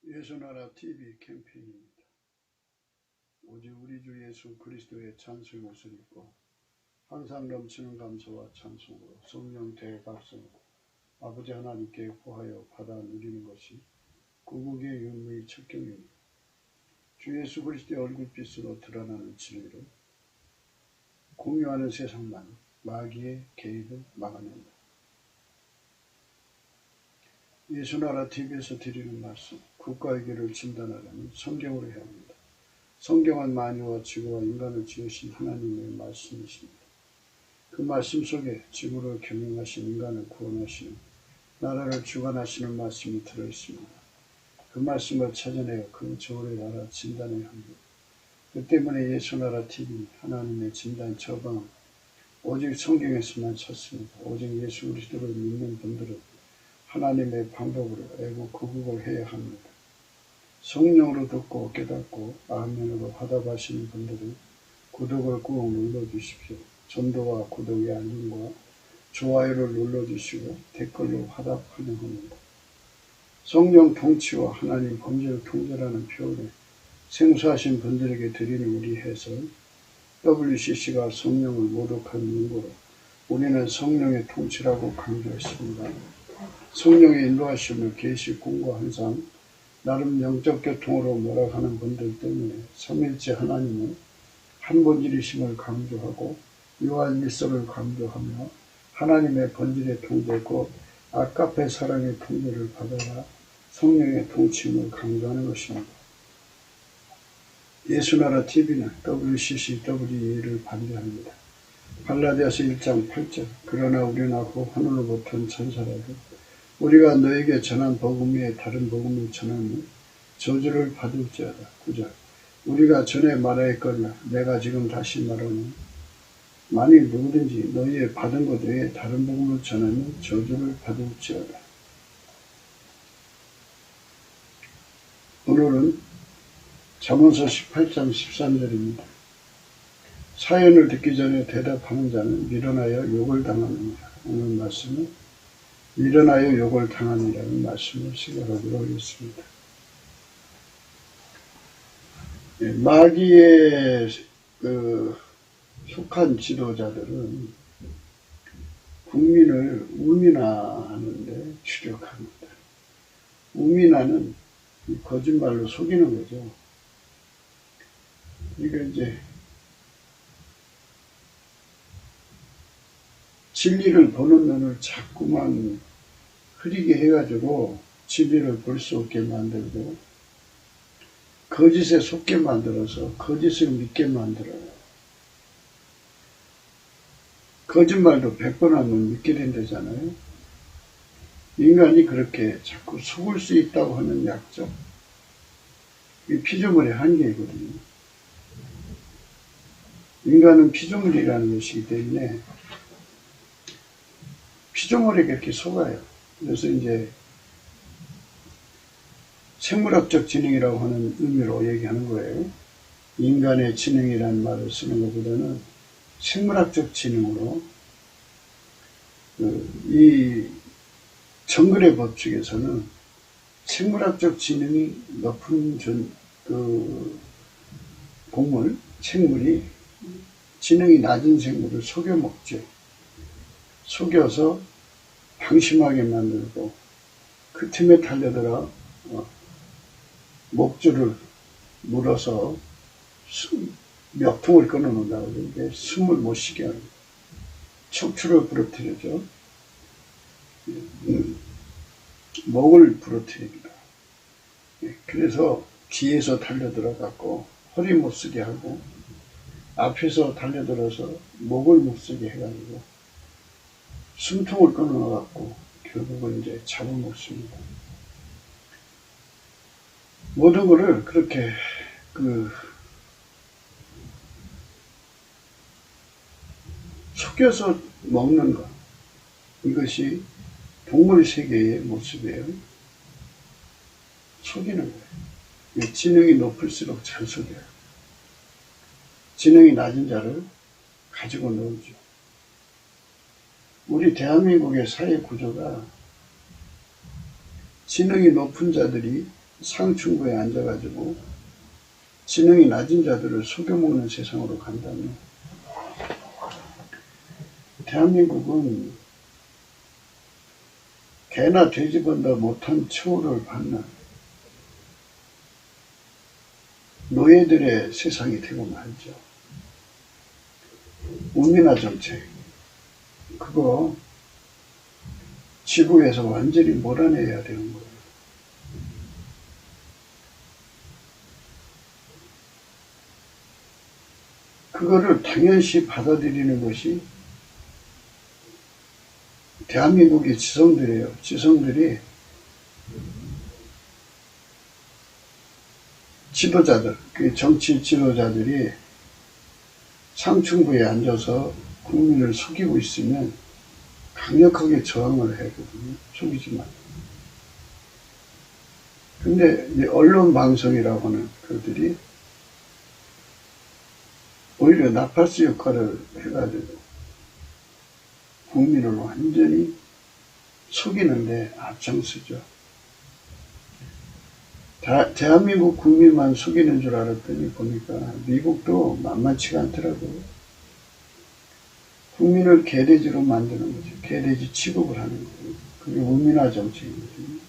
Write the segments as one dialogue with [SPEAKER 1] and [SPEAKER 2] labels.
[SPEAKER 1] 예수나라 TV 캠페인입니다. 오직 우리 주 예수 그리스도의 찬송 옷을 입고 항상 넘치는 감사와 찬송으로 성령 대각성 아버지 하나님께 구하여 받아 누리는 것이 구국의 윤무의 척경입니다. 주 예수 그리스도의 얼굴빛으로 드러나는 진리를 공유하는 세상만 마귀의 개입을 막아낸다. 예수나라 TV에서 드리는 말씀, 국가의 길을 진단하려면 성경으로 해야 합니다. 성경은 만유와 지구와 인간을 지으신 하나님의 말씀이십니다. 그 말씀 속에 지구를 경영하신 인간을 구원하시는 나라를 주관하시는 말씀이 들어있습니다. 그 말씀을 찾아내어 그 저울의 나라 진단해야 합니다. 그 때문에 예수나라 TV 하나님의 진단 처방 오직 성경에서만 찾습니다. 오직 예수 그리스도를 믿는 분들은 하나님의 방법으로 애국 구국을 해야 합니다. 성령으로 듣고 깨닫고 아멘으로 화답하시는 분들은 구독을 꾹 눌러주십시오. 전도와 구독의 알림과 좋아요를 눌러주시고 댓글로 화답 환영합니다. 성령 통치와 하나님 범죄를 통제라는 표현에 생소하신 분들에게 드리는 우리 해설 WCC가 성령을 모독한 문구로 우리는 성령의 통치라고 강조했습니다. 성령의 인도하심을 계시 공과 항상 나름 영적 교통으로 몰아가는 분들 때문에 삼일째 하나님은 한 본질이심을 강조하고 유한일성을 강조하며 하나님의 본질의 통제 곧 아까페 사랑의 통제를 받아야 성령의 통치임을 강조하는 것입니다. 예수나라 TV는 WCCWE를 반대합니다. 갈라디아서 1장 8절 그러나 우리는 후 하늘로부터 온 천사라도 우리가 너에게 전한 복음 외에 다른 복음을 전하면 저주를 받을지어다. 9절 우리가 전에 말하였거나 내가 지금 다시 말하는 만일 누구든지 너희의 받은 것 외에 다른 복음을 전하면 저주를 받을지어다. 오늘은 잠언서 18장 13절입니다. 사연을 듣기 전에 대답하는 자는 미련하여 욕을 당하느니라. 오늘 말씀은 미련하여 욕을 당하느니라는 말씀을 시작하도록 하겠습니다. 마귀에 속한 지도자들은 국민을 우민화하는데 주력합니다. 우민화는 거짓말로 속이는 거죠. 그러니까 이제 진리를 보는 눈을 자꾸만 흐리게 해가지고 진리를 볼 수 없게 만들고 거짓에 속게 만들어서 거짓을 믿게 만들어요. 거짓말도 100번 하면 믿게 된다잖아요. 인간이 그렇게 자꾸 속을 수 있다고 하는 약점, 이 피조물의 한계이거든요. 인간은 피조물이라는 것이기 때문에 피조물에게 이렇게 속아요. 그래서 이제 생물학적 지능이라고 하는 의미로 얘기하는 거예요. 인간의 지능이라는 말을 쓰는 것보다는 생물학적 지능으로 이 정글의 법칙에서는 생물학적 지능이 높은 동물, 생물이 지능이 낮은 생물을 속여 먹죠. 속여서 방심하게 만들고 그 틈에 달려들어 목줄을 물어서 멱통을 끊어놓는다고 그러는데 숨을 못 쉬게 하는 척추를 부러뜨리죠. 목을 부러뜨립니다. 그래서 뒤에서 달려들어갖고 허리 못 쓰게 하고 앞에서 달려들어서 목을 못 쓰게 해가지고 숨통을 끊어갖고 결국은 이제 잡아먹습니다. 모든 것을 그렇게 속여서 먹는 것, 이것이 동물 세계의 모습이에요. 속이는 거예요. 지능이 높을수록 잘 속여요. 지능이 낮은 자를 가지고 놀죠. 우리 대한민국의 사회 구조가 지능이 높은 자들이 상층부에 앉아가지고 지능이 낮은 자들을 속여먹는 세상으로 간다면, 대한민국은 개나 돼지보다 못한 처우를 받는 노예들의 세상이 되고 말죠. 우민화 정책, 그거 지구에서 완전히 몰아내야 되는 거예요. 그거를 당연시 받아들이는 것이 대한민국의 지성들이에요. 지성들이, 지도자들, 그 정치 지도자들이 상층부에 앉아서 국민을 속이고 있으면 강력하게 저항을 해야 되거든요. 속이지 말고. 근데 이제 언론 방송이라고 하는 그들이 오히려 나팔수 역할을 해가지고 국민을 완전히 속이는데 앞장서죠. 대한민국 국민만 속이는 줄 알았더니 보니까 미국도 만만치가 않더라고요. 국민을 개돼지로 만드는 거죠. 개돼지 취급을 하는 거예요. 그게 우민화 정책이거든요.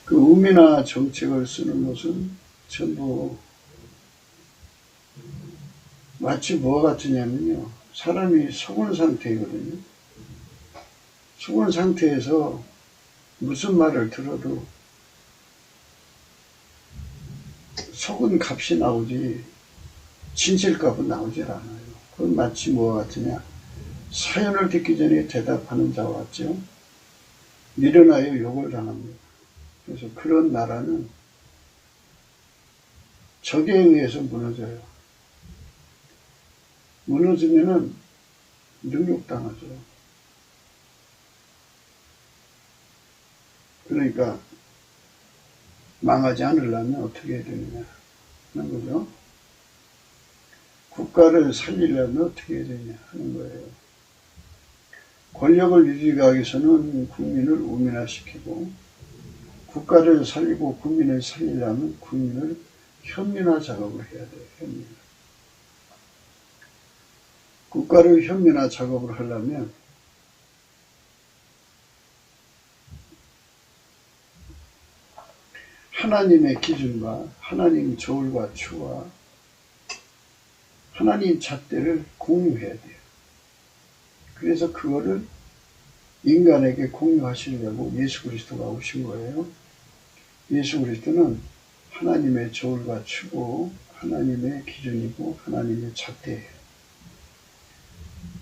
[SPEAKER 1] 그 우민화 정책을 쓰는 것은 전부 마치 뭐가 같으냐면요. 사람이 속은 상태이거든요. 속은 상태에서 무슨 말을 들어도 속은 값이 나오지 진실값은 나오질 않아요. 그건 마치 뭐와 같으냐. 사연을 듣기 전에 대답하는 자와 같죠. 미련하여 욕을 당합니다. 그래서 그런 나라는 적에 의해서 무너져요. 무너지면은 능욕당하죠. 그러니까 망하지 않으려면 어떻게 해야 되느냐 하는 거죠. 국가를 살리려면 어떻게 해야 되냐 하는 거예요. 권력을 유지하기 위해서는 국민을 우민화시키고, 국가를 살리고 국민을 살리려면 국민을 현민화 작업을 해야 돼요. 현민화. 국가를 현민화 작업을 하려면 하나님의 기준과 하나님 저울과 추와 하나님 잣대를 공유해야 돼요. 그래서 그거를 인간에게 공유하시려고 예수 그리스도가 오신 거예요. 예수 그리스도는 하나님의 저울과 추고 하나님의 기준이고 하나님의 잣대예요.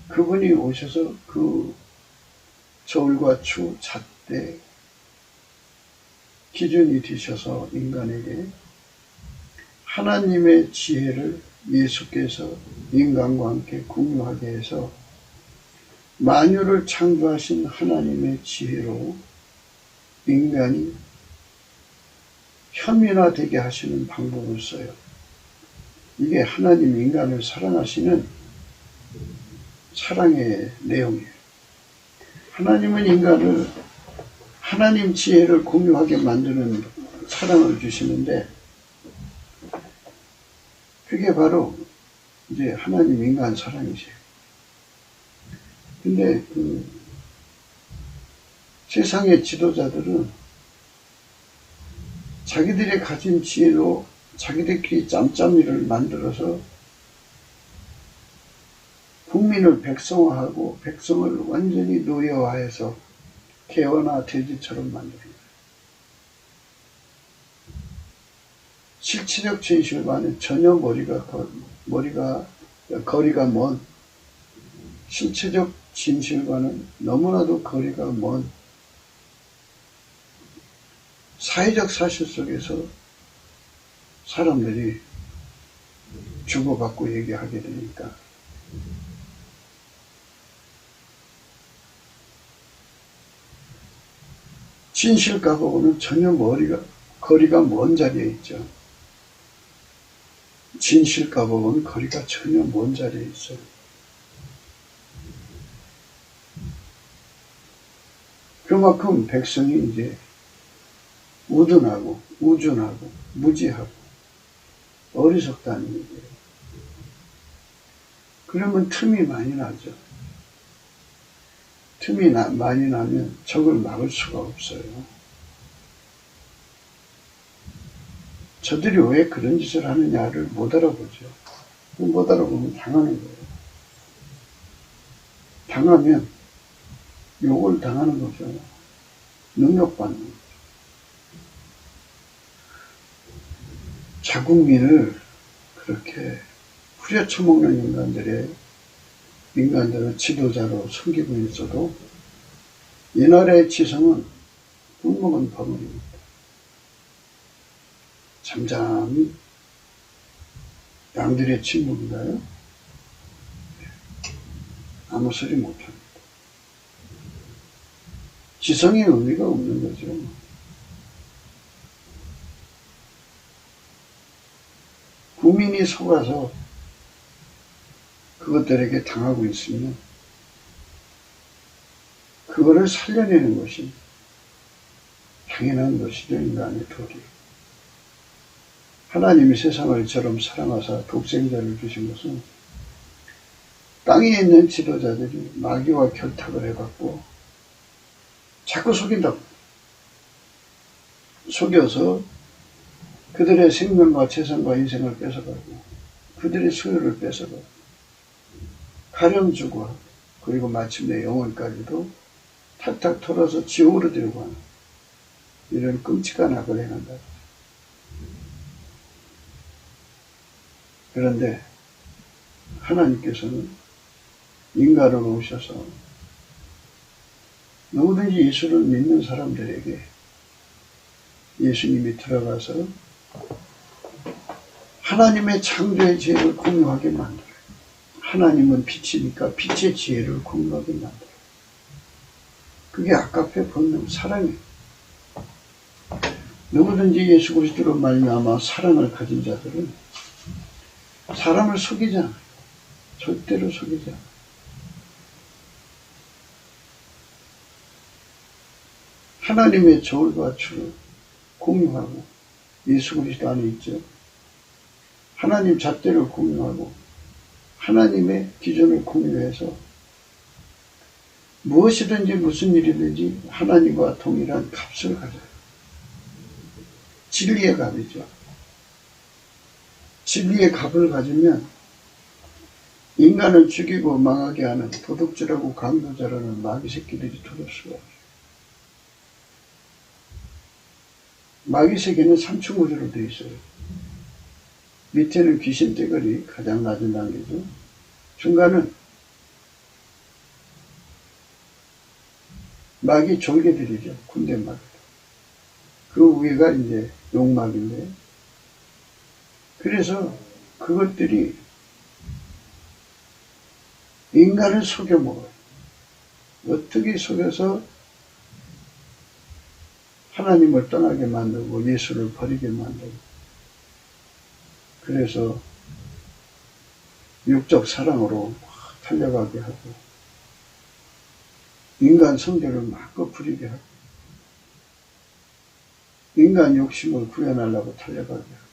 [SPEAKER 1] 그분이 오셔서 그 저울과 추, 잣대, 기준이 되셔서 인간에게 하나님의 지혜를 예수께서 인간과 함께 공유하게 해서 만유를 창조하신 하나님의 지혜로 인간이 현민화되게 하시는 방법을 써요. 이게 하나님 인간을 사랑하시는 사랑의 내용이에요. 하나님은 인간을 하나님 지혜를 공유하게 만드는 사랑을 주시는데, 그게 바로 이제 하나님 인간 사랑이세요. 근데 세상의 지도자들은 자기들이 가진 지혜로 자기들끼리 짬짬이를 만들어서 국민을 백성화하고 백성을 완전히 노예화해서 개화나 돼지처럼 만듭니다. 실체적 진실과는 전혀 거리가 먼, 실체적 진실과는 너무나도 거리가 먼 사회적 사실 속에서 사람들이 주고받고 얘기하게 되니까 진실과하고는 전혀 거리가 먼 자리에 있죠. 진실과하고는 거리가 전혀 먼 자리에 있어요. 그만큼 백성이 이제 우둔하고 우준하고 무지하고 어리석다는 얘기예요. 그러면 틈이 많이 나죠. 틈이 많이 나면 적을 막을 수가 없어요. 저들이 왜 그런 짓을 하느냐를 못 알아보죠. 못 알아보면 당하는 거예요. 당하면 욕을 당하는 거죠. 능력받는 거죠. 자국민을 그렇게 후려쳐먹는 인간들을 지도자로 섬기고 있어도 이 나라의 지성은 꿀먹은 버물입니다. 잠잠히 양들의 침묵인가요? 아무 소리 못합니다. 지성의 의미가 없는 거죠. 국민이 속아서 그것들에게 당하고 있으면 그거를 살려내는 것이 당연한 것이죠. 인간의 도리. 하나님이 세상을 이처럼 사랑하사 독생자를 주신 것은 땅에 있는 지도자들이 마귀와 결탁을 해갖고 자꾸 속인다고. 속여서 그들의 생명과 재산과 인생을 뺏어가고 그들의 소유를 뺏어가고 가령 주고 그리고 마침내 영혼까지도 탁탁 털어서 지옥으로 들고 하는 이런 끔찍한 악을 행한다. 그런데 하나님께서는 인간으로 오셔서 누구든지 예수를 믿는 사람들에게 예수님이 들어가서 하나님의 창조의 지혜를 공유하게 만들어요. 하나님은 빛이니까 빛의 지혜를 공유하게 만들어요. 그게 아까페 본능 사랑이에요. 누구든지 예수 그리스도로 말미암아 사랑을 가진 자들은 사람을 속이지 않아요. 절대로 속이지 않아요. 하나님의 저울과 추를 공유하고 예수 그리스도 안에 있죠. 하나님 잣대를 공유하고 하나님의 기존을 공유해서 무엇이든지 무슨 일이든지 하나님과 동일한 값을 가져요. 진리의 값이죠. 진리의 값을 가지면 인간을 죽이고 망하게 하는 도둑질하고 강도자라는 마귀 새끼들이 들을 수가 없어요. 마귀 세계는 3층 구조로 되어 있어요. 밑에는 귀신 떼거리 가장 낮은 단계죠. 중간은 마귀 졸개들이죠. 군대 마귀. 그 위가 이제 용마귀인데, 그래서 그것들이 인간을 속여먹어요. 어떻게 속여서 하나님을 떠나게 만들고 예수를 버리게 만들고, 그래서 육적 사랑으로 달려가게 하고 인간 성질을 마음껏 부리게 하고 인간 욕심을 구현하려고 달려가게 하고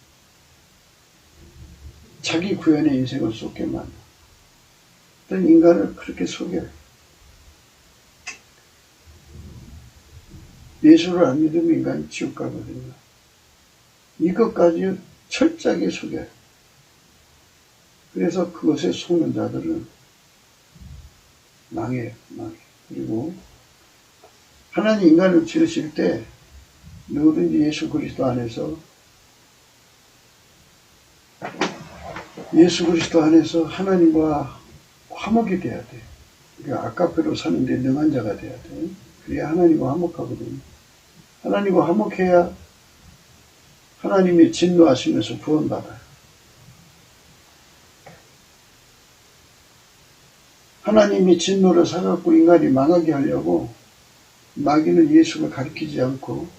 [SPEAKER 1] 자기 구현의 인생을 쏟게 만들고 어떤 인간을 그렇게 속여요. 예수를 안 믿으면 인간이 지옥 가거든요. 이것까지 철저하게 속여요. 그래서 그것에 속는 자들은 망해요. 그리고 하나님 인간을 지으실 때 누구든지 예수 그리스도 안에서 하나님과 화목이 돼야 돼. 그러니까 아까페로 사는데 능한 자가 돼야 돼. 그래야 하나님과 화목하거든요. 하나님과 화목해야 하나님이 진노하시면서 구원받아요. 하나님이 진노를 사갖고 인간이 망하게 하려고 마귀는 예수를 가르치지 않고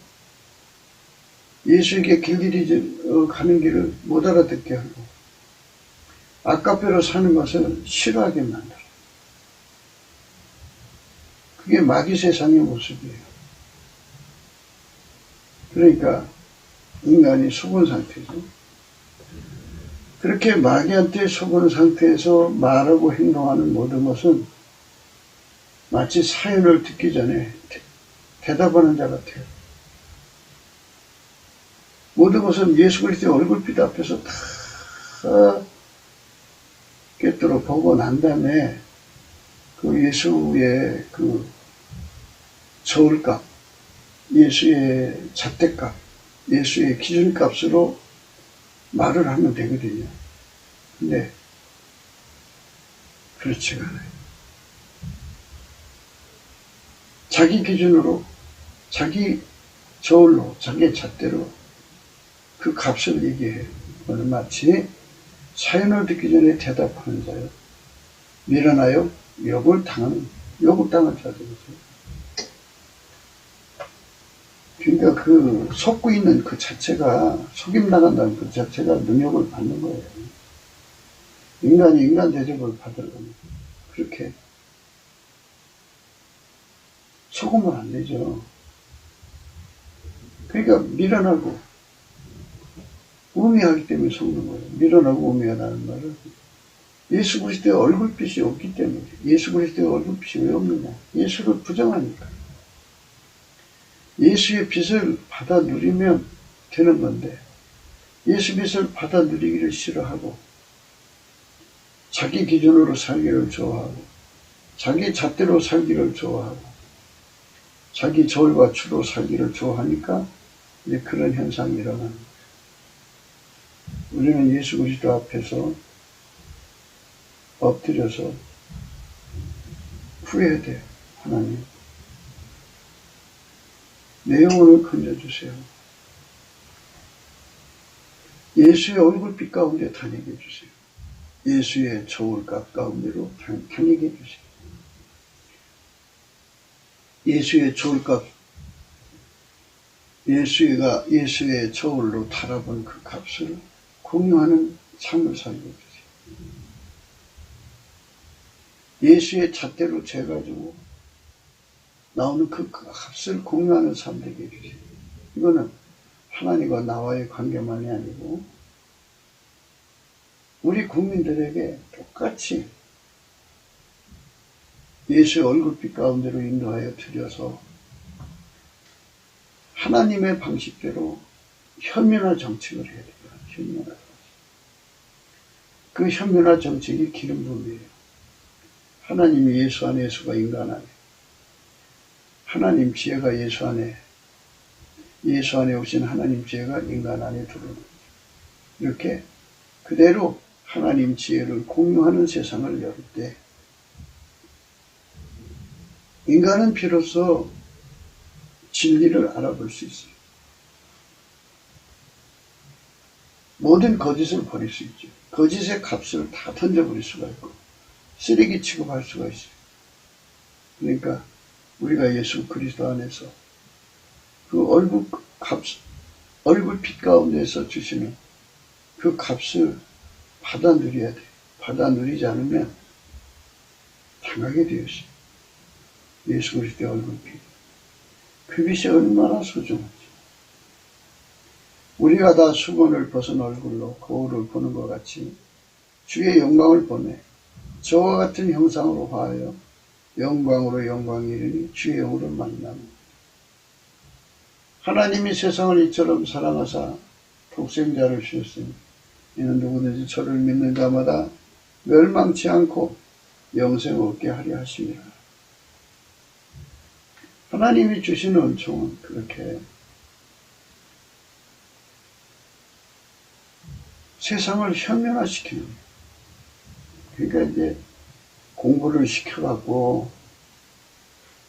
[SPEAKER 1] 예수에게 길들이 가는 길을 못 알아듣게 하고 아까페로 사는 것을 싫어하게 만들어요. 그게 마귀 세상의 모습이에요. 그러니까 인간이 속은 상태죠. 그렇게 마귀한테 속은 상태에서 말하고 행동하는 모든 것은 마치 사연을 듣기 전에 대답하는 자 같아요. 모든 것은 예수 그리스도의 얼굴빛 앞에서 다 꿰뚫어 보고 난 다음에 그 예수의 그 저울값, 예수의 잣대값, 예수의 기준값으로 말을 하면 되거든요. 근데 그렇지가 않아요. 자기 기준으로, 자기 저울로, 자기 잣대로 그 값을 얘기해요. 그거는 마치 사연을 듣기 전에 대답하는 자요. 밀어나요? 욕을 당한 자들이죠. 그러니까 그 속고 있는 그 자체가, 속임당한다는 그 자체가 능욕을 받는 거예요. 인간이 인간 대접을 받으려면 그렇게 속으면 안 되죠. 그러니까 밀어나고 우매하기 때문에 속는 거예요. 밀어나고 우매하다는 말은 예수 그리스도의 얼굴빛이 없기 때문에. 예수 그리스도의 얼굴빛이 왜 없느냐? 예수를 부정하니까. 예수의 빛을 받아 누리면 되는 건데 예수 빛을 받아 누리기를 싫어하고 자기 기준으로 살기를 좋아하고 자기 잣대로 살기를 좋아하고 자기 저울과 추로 살기를 좋아하니까 이제 그런 현상이 일어나는 거예요. 우리는 예수 그리스도 앞에서 엎드려서 후회해야 돼요. 하나님, 내 영혼을 건져주세요. 예수의 얼굴빛 가운데 다니게 해주세요. 예수의 저울값 가운데로 다니게 해주세요. 예수의 저울값, 예수의 저울로 달아본 그 값을 공유하는 삶을 살게 해주세요. 예수의 잣대로 재가지고 나오는 그 값을 공유하는 삶 되게 해주세요. 이거는 하나님과 나와의 관계만이 아니고 우리 국민들에게 똑같이 예수의 얼굴빛 가운데로 인도하여 드려서 하나님의 방식대로 현면화 정책을 해야 돼요. 현면화 정책. 그 현면화 정책이 기름 부음이에요. 하나님이 예수 안에, 예수가 인간 안에, 하나님 지혜가 예수 안에, 예수 안에 오신 하나님 지혜가 인간 안에 들어오는 거죠. 이렇게 그대로 하나님 지혜를 공유하는 세상을 열 때 인간은 비로소 진리를 알아볼 수 있어요. 모든 거짓을 버릴 수 있죠. 거짓의 값을 다 던져버릴 수가 있고 쓰레기 취급할 수가 있어요. 그러니까 우리가 예수 그리스도 안에서 그 얼굴빛 가운데서 주시는 그 값을 받아 누려야 돼요. 받아 누리지 않으면 당하게 되어 있어요. 예수 그리스도의 얼굴빛. 그 빛이 얼마나 소중한지. 우리가 다 수건을 벗은 얼굴로 거울을 보는 것 같이 주의 영광을 보내 저와 같은 형상으로 화하여 영광으로 영광이 이르니 주의 영으로 만나는. 하나님이 세상을 이처럼 사랑하사 독생자를 주셨으니 이는 누구든지 저를 믿는 자마다 멸망치 않고 영생 얻게 하려 하심이라. 하나님이 주시는 은총은 그렇게 세상을 현면화시키는 거예요. 그러니까 이제 공부를 시켜갖고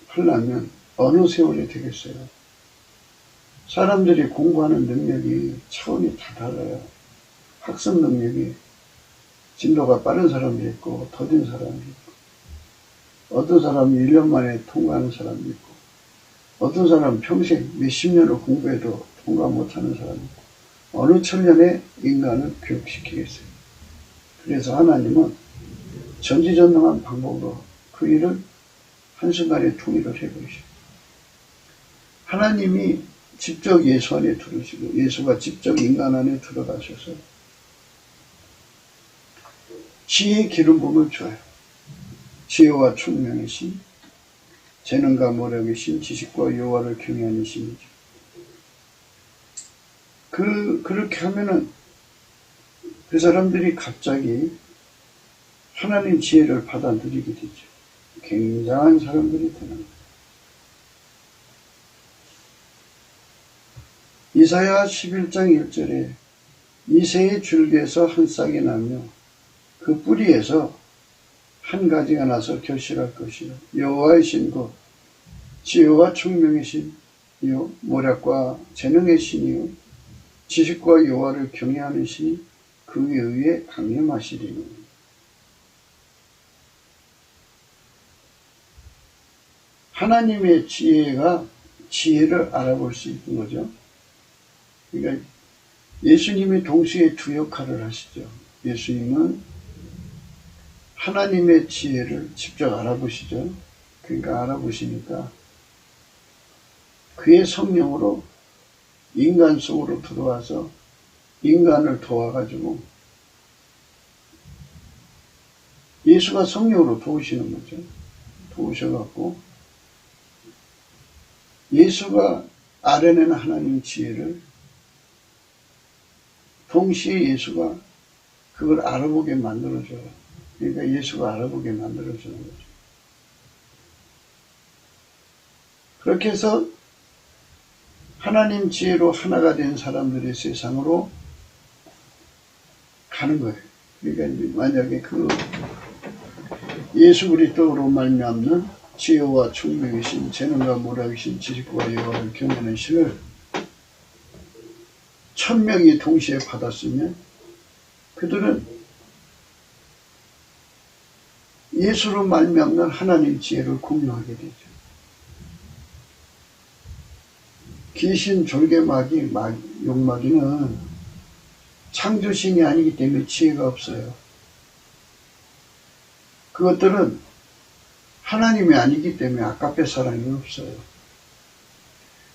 [SPEAKER 1] 하려면 어느 세월이 되겠어요. 사람들이 공부하는 능력이 차원이 다 달라요. 학습 능력이 진도가 빠른 사람도 있고 더딘 사람도 있고 어떤 사람이 1년 만에 통과하는 사람도 있고 어떤 사람은 평생 몇십 년을 공부해도 통과 못하는 사람도 있고 어느 천년에 인간을 교육시키겠어요. 그래서 하나님은 전지전능한 방법으로 그 일을 한순간에 통일을 해버리셔요. 하나님이 직접 예수 안에 들으시고 예수가 직접 인간 안에 들어가셔서 지혜의 기름 부음을 줘요. 지혜와 총명이신, 재능과 모략이신, 지식과 여호와를 경외하는 신이죠. 그렇게 하면은 그 사람들이 갑자기 하나님 지혜를 받아들이게 되죠. 굉장한 사람들이 되는 거예요. 이사야 11장 1절에 이새의 줄기에서 한 싹이 나며 그 뿌리에서 한 가지가 나서 결실할 것이요 여호와의 신고 지혜와 총명의 신이요 모략과 재능의 신이요 지식과 여호와를 경외하는 신이 그에 의해 강림하시리니. 하나님의 지혜가 지혜를 알아볼 수 있는 거죠. 그러니까 예수님이 동시에 두 역할을 하시죠. 예수님은 하나님의 지혜를 직접 알아보시죠. 그러니까 알아보시니까 그의 성령으로 인간 속으로 들어와서 인간을 도와가지고 예수가 성령으로 도우시는 거죠. 도우셔갖고 예수가 알아내는 하나님 지혜를 동시에 예수가 그걸 알아보게 만들어줘요. 그러니까 예수가 알아보게 만들어주는 거죠. 그렇게 해서 하나님 지혜로 하나가 된 사람들의 세상으로 가는 거예요. 그러니까 만약에 그 예수 그리스도로 말미암는 지혜와 총명이신, 재능과 모략이신, 지식과 여호와를 경외하는 신을 1000명이 동시에 받았으면 그들은 예수로 말미암는 하나님 지혜를 공유하게 되죠. 귀신, 졸개마귀, 용마귀는 창조신이 아니기 때문에 지혜가 없어요. 그것들은 하나님이 아니기 때문에 아깝게 사랑이 없어요.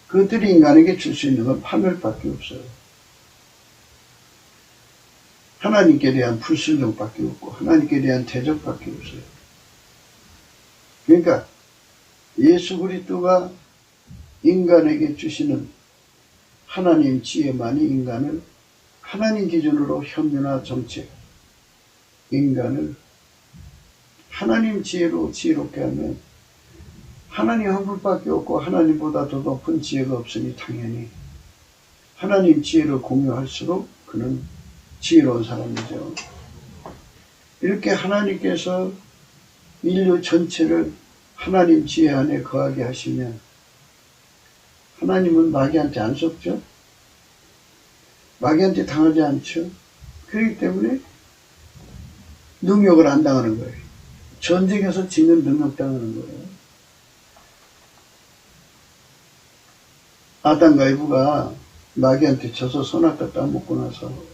[SPEAKER 1] 그것들이 인간에게 줄 수 있는 건 파멸밖에 없어요. 하나님께 대한 불순종밖에 없고 하나님께 대한 대적밖에 없어요. 그러니까 예수 그리스도가 인간에게 주시는 하나님 지혜만이 인간을 하나님 기준으로 협력화 정책, 인간을 하나님 지혜로 지혜롭게 하면 하나님 한 분밖에 없고 하나님보다 더 높은 지혜가 없으니 당연히 하나님 지혜를 공유할수록 그는 지혜로운 사람이죠. 이렇게 하나님께서 인류 전체를 하나님 지혜 안에 거하게 하시면 하나님은 마귀한테 안 속죠? 마귀한테 당하지 않죠? 그렇기 때문에 능력을 안 당하는 거예요. 전쟁에서 지는 능력 당하는 거예요. 아담과 이브가 마귀한테 져서 선악과 따먹고 나서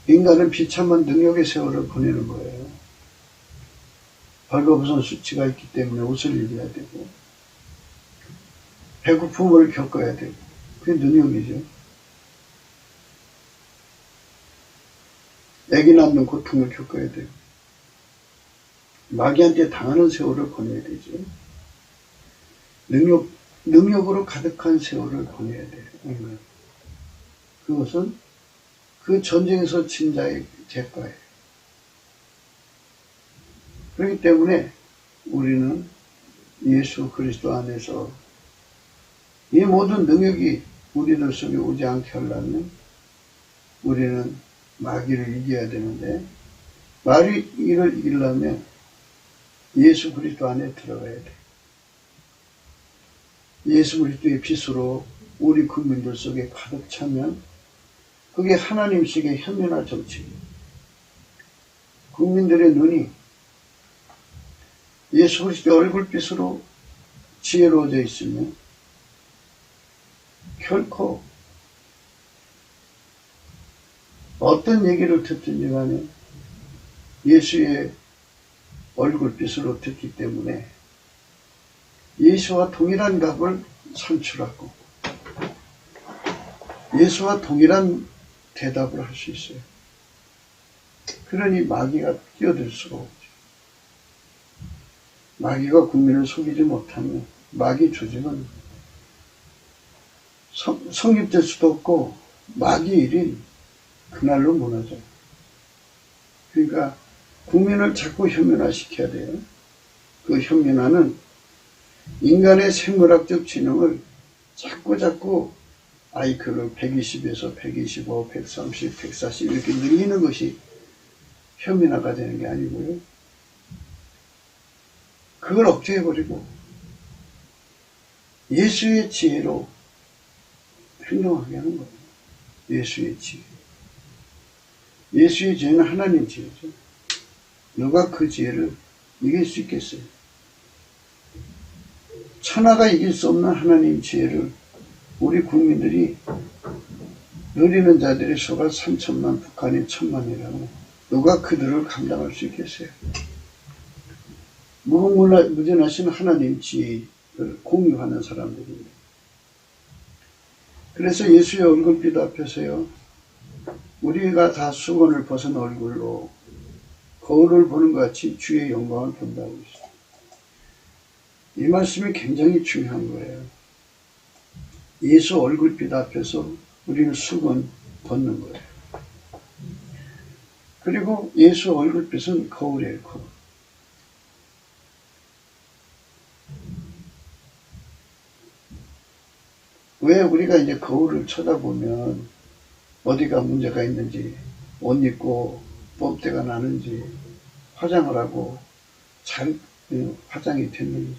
[SPEAKER 1] 인간은 비참한 능력의 세월을 보내는 거예요. 벌거벗은 수치가 있기 때문에 옷을 입어야 되고 배고픔을 겪어야 되고 그게 능력이죠. 애기 낳는 고통을 겪어야 되고 마귀한테 당하는 세월을 보내야 되죠. 능력으로 가득한 세월을 보내야 돼요. 인간. 그것은 그 전쟁에서 진 자의 대가예요. 그렇기 때문에 우리는 예수 그리스도 안에서 이 모든 능력이 우리들 속에 오지 않게 하려면 우리는 마귀를 이겨야 되는데 마귀를 이기려면 예수 그리스도 안에 들어가야 돼. 예수 그리스도의 빛으로 우리 국민들 속에 가득 차면 그게 하나님식의 현면화 정책이에요. 국민들의 눈이 예수 그리스도의 얼굴빛으로 지혜로워져 있으면 결코 어떤 얘기를 듣든지 간에 예수의 얼굴빛으로 듣기 때문에 예수와 동일한 값을 산출하고 예수와 동일한 대답을 할 수 있어요. 그러니 마귀가 끼어들 수가 없죠. 마귀가 국민을 속이지 못하면 마귀 조직은 성립될 수도 없고 마귀 일이 그날로 무너져요. 그러니까 국민을 자꾸 현면화시켜야 돼요. 그 현면화는 인간의 생물학적 지능을 자꾸 IQ를 120에서 125, 130, 140 이렇게 늘리는 것이 현면화가 되는 게 아니고요. 그걸 억제해버리고 예수의 지혜로 행동하게 하는 거예요. 예수의 지혜. 예수의 지혜는 하나님 지혜죠. 누가 그 지혜를 이길 수 있겠어요? 천하가 이길 수 없는 하나님 지혜를 우리 국민들이 누리는 자들의 수가 3천만, 북한이 1,000만이라고 누가 그들을 감당할 수 있겠어요? 무궁무진하신 하나님 지혜를 공유하는 사람들입니다. 그래서 예수의 얼굴빛 앞에서요, 우리가 다 수건을 벗은 얼굴로 거울을 보는 것 같이 주의 영광을 본다고 했어요. 이 말씀이 굉장히 중요한 거예요. 예수 얼굴빛 앞에서 우리는 수건 벗는 거예요. 그리고 예수 얼굴빛은 거울이에요, 거울. 왜 우리가 이제 거울을 쳐다보면 어디가 문제가 있는지, 옷 입고 뽐때가 나는지, 화장을 하고 잘 화장이 됐는지,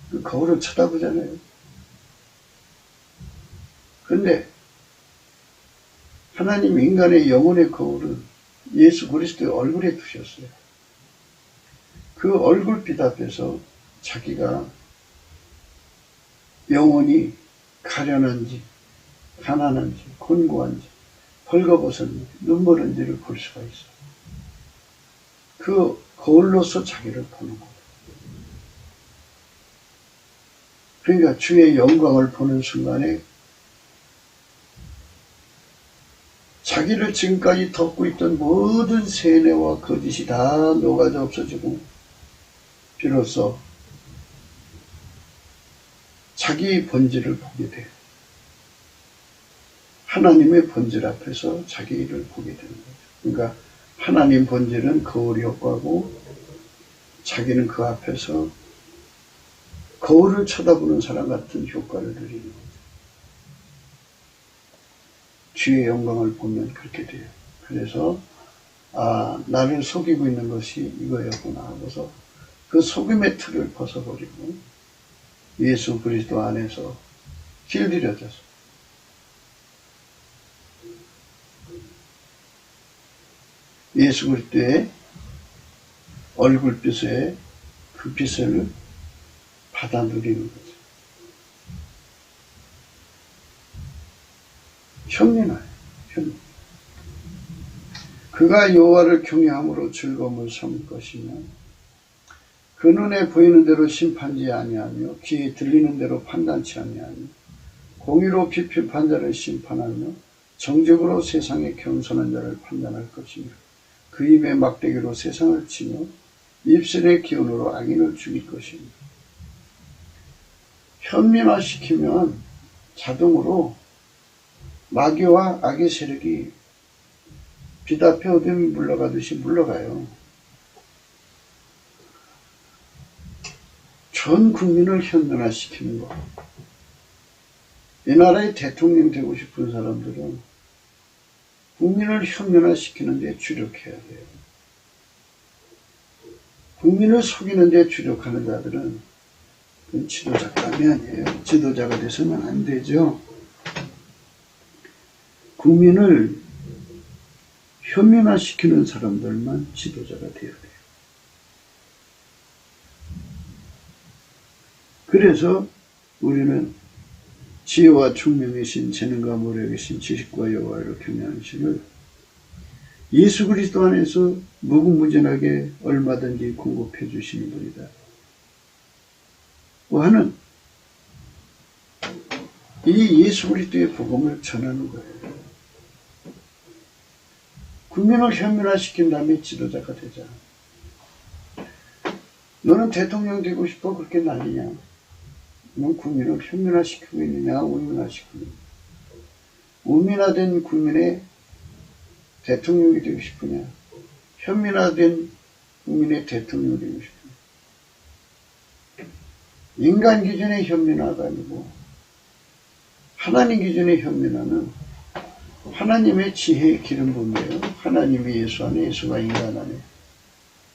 [SPEAKER 1] 그 거울을 쳐다보잖아요. 그런데 하나님 인간의 영혼의 거울은 예수 그리스도의 얼굴에 두셨어요. 그 얼굴빛 앞에서 자기가 영혼이 가련한지, 가난한지, 곤고한지, 벌거벗은지, 눈물 흘린지를 볼 수가 있어요. 그 거울로서 자기를 보는 거예요. 그러니까 주의 영광을 보는 순간에 자기를 지금까지 덮고 있던 모든 세뇌와 거짓이 다 녹아져 없어지고 비로소 자기의 본질을 보게 돼요. 하나님의 본질 앞에서 자기를 보게 되는 거죠. 그러니까 하나님 본질은 거울이 효과고 자기는 그 앞에서 거울을 쳐다보는 사람 같은 효과를 누리는 거죠. 주의 영광을 보면 그렇게 돼요. 그래서 나를 속이고 있는 것이 이거였구나 하고서 그 속임의 틀을 벗어버리고 예수 그리스도 안에서 길들여져서 예수 그리스도의 얼굴빛에 그 빛을 받아 누리는 거죠. 현민화예요. 현민. 그가 여호와를 경외함으로 즐거움을 삼을 것이며 그 눈에 보이는 대로 심판지 아니하며 귀에 들리는 대로 판단치 아니하며 공의로 비필한 자를 심판하며 정직으로 세상에 겸손한 자를 판단할 것이며 그 입의 막대기로 세상을 치며 입술의 기운으로 악인을 죽일 것입니다. 현민화시키면 자동으로 마귀와 악의 세력이 빛 앞에 어둠이 물러가듯이 물러가요. 전 국민을 현면화시키는 거. 이 나라의 대통령 되고 싶은 사람들은 국민을 현면화시키는 데 주력해야 돼요. 국민을 속이는 데 주력하는 자들은 그건 지도자감이 아니에요. 지도자가 돼서는 안 되죠. 국민을 현면화시키는 사람들만 지도자가 되어야 돼요. 그래서 우리는 지혜와 총명이신 재능과 모략이신 지식과 여호와를 경외하는 신을 예수 그리스도 안에서 무궁무진하게 얼마든지 공급해 주시는 분이다 하는 이 예수 그리스도의 복음을 전하는 거예요. 국민을 현명화시킨 다음에 지도자가 되자. 너는 대통령 되고 싶어? 그렇게 난리냐? 넌 국민을 현명화시키고 있느냐? 우민화시키고 있느냐? 우민화된 국민의 대통령이 되고 싶으냐? 현민화된 국민의 대통령이 되고 싶으냐? 인간 기준의 현민화가 아니고 하나님 기준의 현민화는 하나님의 지혜의 기름 부음이에요. 하나님이 예수 안에, 예수가 인간 안에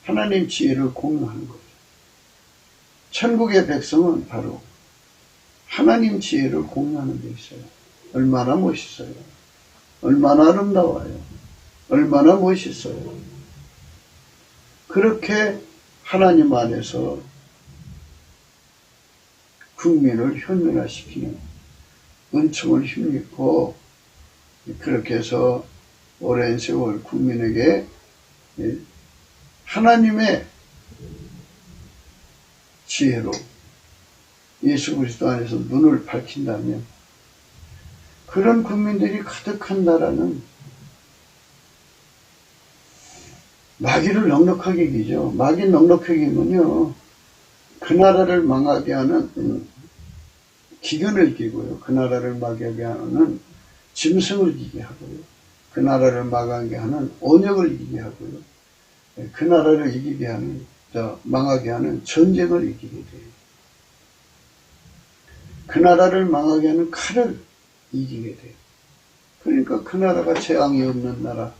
[SPEAKER 1] 하나님 지혜를 공유하는 거죠. 천국의 백성은 바로 하나님 지혜를 공유하는 데 있어요. 얼마나 멋있어요. 얼마나 아름다워요. 얼마나 멋있어요. 그렇게 하나님 안에서 국민을 현명화시키는 은총을 힘입고 그렇게 해서 오랜 세월 국민에게 하나님의 지혜로 예수 그리스도 안에서 눈을 밝힌다면 그런 국민들이 가득한 나라는 마귀를 넉넉하게 이기죠. 마귀 넉넉하게 이기면요, 그 나라를 망하게 하는 기근을 이기고요. 그 나라를 망하게 하는 짐승을 이기게 하고요. 그 나라를 망하게 하는 언역을 이기게 하고요. 그 나라를 이기게 하는, 망하게 하는 전쟁을 이기게 돼요. 그 나라를 망하게 하는 칼을 이기게 돼요. 그러니까 그 나라가 재앙이 없는 나라,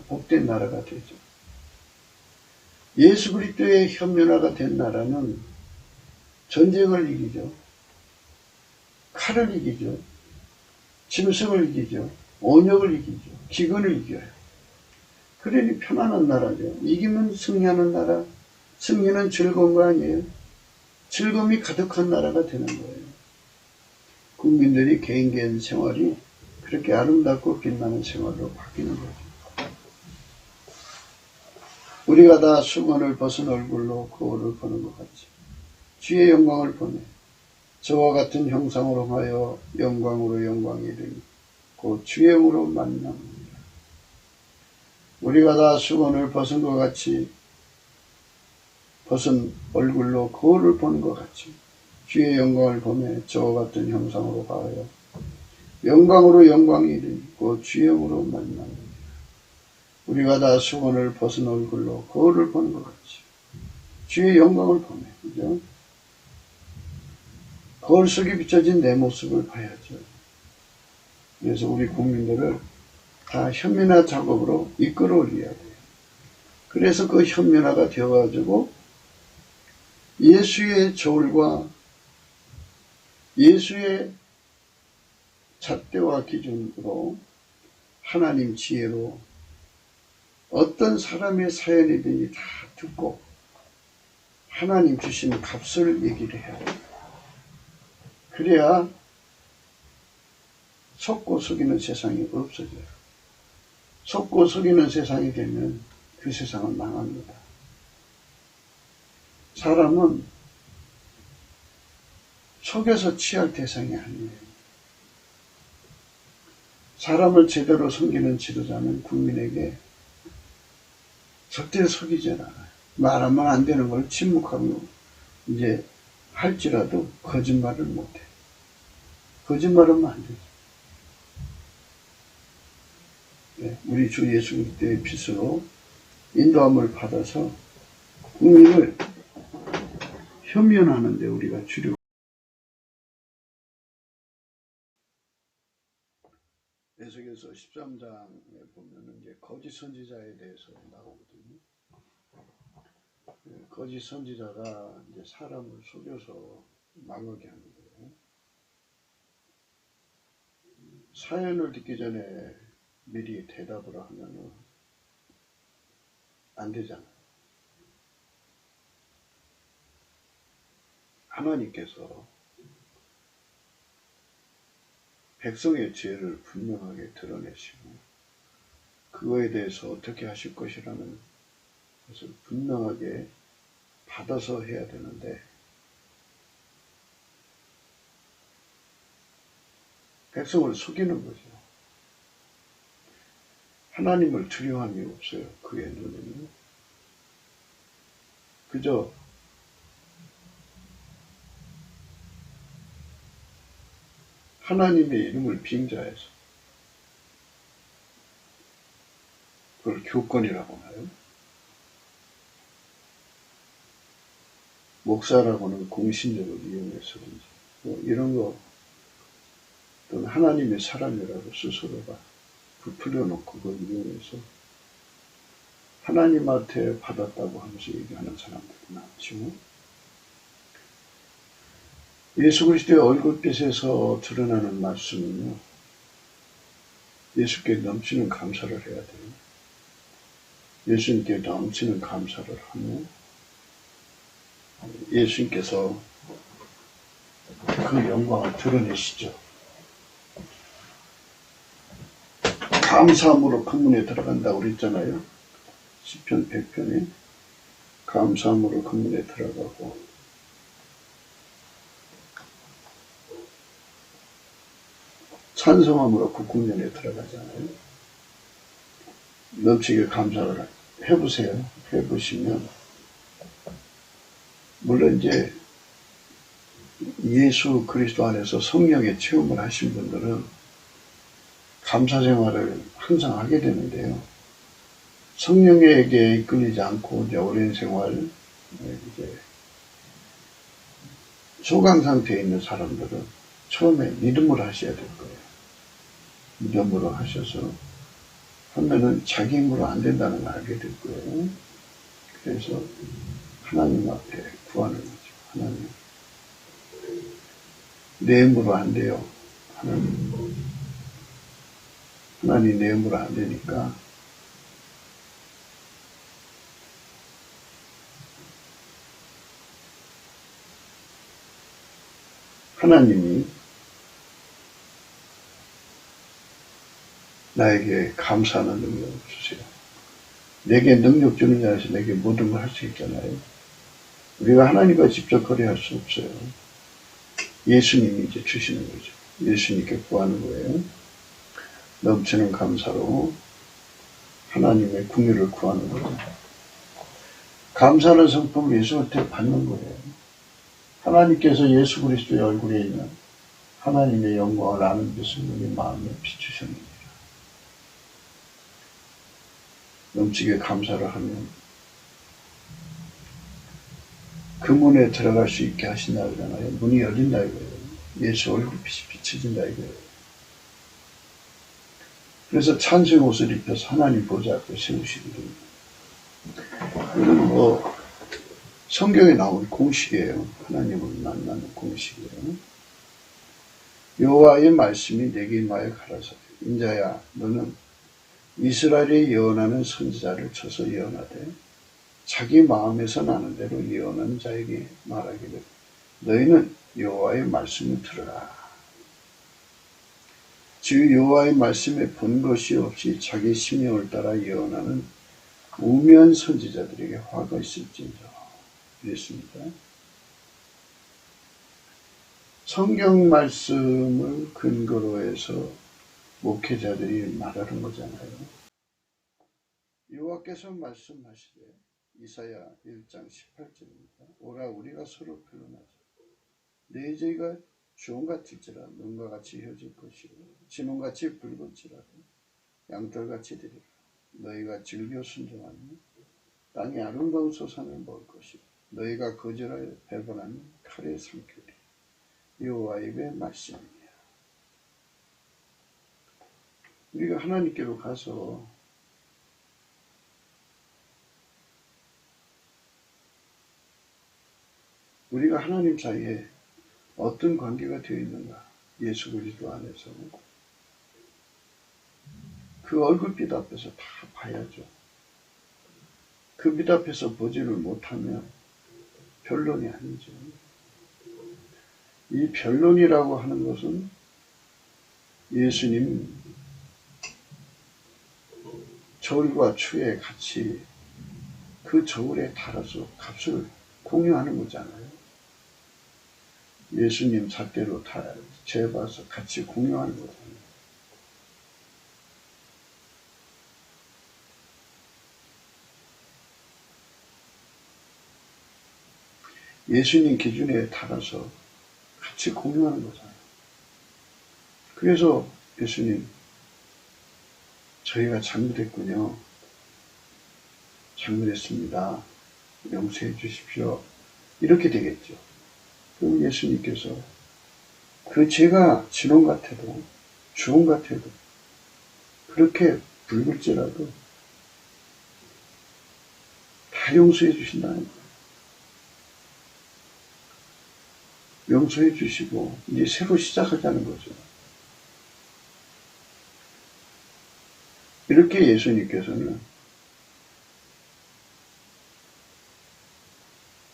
[SPEAKER 1] 복된 나라가 되죠. 예수 그리스도의 현면화가 된 나라는 전쟁을 이기죠. 칼을 이기죠. 짐승을 이기죠. 언역을 이기죠. 기근을 이겨요. 그러니 편안한 나라죠. 이기면 승리하는 나라, 승리는 즐거운 거 아니에요? 즐거움이 가득한 나라가 되는 거예요. 국민들이 개인 생활이 그렇게 아름답고 빛나는 생활로 바뀌는 거죠. 우리가 다 수건을 벗은 얼굴로 거울을 보는 것 같이 주의 영광을 보내 저와 같은 형상으로 하여 영광으로 영광이 이르니 곧 주의 영으로 만납니다. 우리가 다 수건을 벗은 것 같이 벗은 얼굴로 거울을 보는 것 같이 주의 영광을 보내 저와 같은 형상으로 하여 영광으로 영광이 이르니 곧 주의 영으로 만납니다. 우리가 다 수건을 벗은 얼굴로 거울을 보는 것 같이 주의 영광을 보내, 그죠? 거울 속에 비춰진 내 모습을 봐야죠. 그래서 우리 국민들을 다 현민화 작업으로 이끌어 올려야 돼요. 그래서 그 현민화가 되어가지고 예수의 저울과 예수의 잣대와 기준으로 하나님 지혜로 어떤 사람의 사연이든지 다 듣고 하나님 주신 값을 얘기를 해야 돼요. 그래야 속고 속이는 세상이 없어져요. 속고 속이는 세상이 되면 그 세상은 망합니다. 사람은 속여서 취할 대상이 아니에요. 사람을 제대로 섬기는 지도자는 국민에게 절대 속이지 않아요. 말하면 안 되는 걸 침묵하고 이제 할지라도 거짓말을 못해. 거짓말하면 안 되죠. 네, 우리 주 예수 그리스도의 빛으로 인도함을 받아서 국민을 현면하는 데 우리가 주력. 에스겔서 13장에 보면은 이제 거짓 선지자에 대해서 나오거든요. 거짓 선지자가 이제 사람을 속여서 망하게 하는 거예요. 사연을 듣기 전에 미리 대답을 하면은 안 되잖아요. 하나님께서 백성의 죄를 분명하게 드러내시고 그거에 대해서 어떻게 하실 것이라는 것을 분명하게 받아서 해야 되는데 백성을 속이는 거죠. 하나님을 두려움이 없어요. 그의 눈에는. 그저 하나님의 이름을 빙자해서 그걸 교권이라고 하나요? 목사라고는 공신력을 이용해서든지 뭐 이런 거 또는 하나님의 사람이라고 스스로가 부풀려 놓고 그걸 이용해서 하나님한테 받았다고 하면서 얘기하는 사람들이 많죠. 예수 그리스도의 얼굴빛에서 드러나는 말씀은요, 예수께 넘치는 감사를 해야 돼요. 예수님께 넘치는 감사를 하며 예수님께서 그 영광을 드러내시죠. 감사함으로 그 문에 들어간다고 그랬잖아요. 시편 100편에 감사함으로 그 문에 들어가고 찬송함으로 그 궁전에 들어가잖아요. 넘치게 감사를 해보세요. 해보시면 물론 이제 예수 그리스도 안에서 성령의 체험을 하신 분들은 감사 생활을 항상 하게 되는데요. 성령에게 이끌리지 않고 이제 오랜 생활, 이제 소강 상태에 있는 사람들은 처음에 믿음으로 하셔야 될 거예요. 믿음으로 하셔서 하면은 자기 힘으로 안 된다는 걸 알게 될 거예요. 그래서 하나님 앞에 구하는 거죠. 하나님. 내 힘으로 안 돼요. 하나님 내 힘으로 안 되니까 하나님이 나에게 감사하는 능력을 주세요. 내게 능력 주는 자에서 내게 모든 걸 할 수 있잖아요. 우리가 하나님과 직접 거래할 수 없어요. 예수님이 이제 주시는 거죠. 예수님께 구하는 거예요. 넘치는 감사로 하나님의 궁유를 구하는 거죠. 감사하는 성품을 예수한테 받는 거예요. 하나님께서 예수 그리스도의 얼굴에 있는 하나님의 영광을 아는 것을 우리 마음에 비추셨느니라. 넘치게 감사를 하면 그 문에 들어갈 수 있게 하신다 그러잖아요. 문이 열린다 이거예요. 예수 얼굴빛이 비춰진다 이거예요. 그래서 찬송의 옷을 입혀서 하나님 보좌 앞에 세우시거든요. 이건 뭐 성경에 나온 공식이에요. 하나님을 만나는 공식이에요. 여호와의 말씀이 내게 임하여 가라사대 인자야 너는 이스라엘이 예언하는 선지자를 쳐서 예언하되 자기 마음에서 나는 대로 예언하는 자에게 말하기를 너희는 여호와의 말씀을 들으라. 주 여호와의 말씀에 본 것이 없이 자기 심령을 따라 예언하는 우매한 선지자들에게 화가 있을지니라. 이랬습니다. 성경 말씀을 근거로 해서 목회자들이 말하는 거잖아요. 여호와께서 말씀하시되 이사야 1장 18절입니다. 오라 우리가 서로 변론하자. 내 죄가 주홍 같을지라 눈과 같이 혀질 것이요 진홍같이 붉을지라도 양털같이 되리라. 너희가 즐겨 순종하며 땅의 아름다운 소산을 먹을 것이요 너희가 거절하여 배반하면 칼에 삼키리라. 여호와의 말씀이니라. 우리가 하나님께로 가서 우리가 하나님 사이에 어떤 관계가 되어 있는가? 예수 그리스도 안에서 그 얼굴빛 앞에서 다 봐야죠. 그 빛 앞에서 보지를 못하면 변론이 아니죠. 이 변론이라고 하는 것은 예수님 저울과 추에 같이 그 저울에 달아서 값을 공유하는 거잖아요. 예수님 잣대로 다 재봐서 같이 공유하는 거잖아요. 예수님 기준에 따라서 같이 공유하는 거잖아요. 그래서 예수님, 저희가 잘못했군요. 잘못했습니다. 용서해 주십시오. 이렇게 되겠죠. 그럼 예수님께서 그 죄가 진홍 같아도 주홍 같아도 그렇게 붉을지라도 다 용서해 주신다는 거예요. 용서해 주시고 이제 새로 시작하자는 거죠. 이렇게 예수님께서는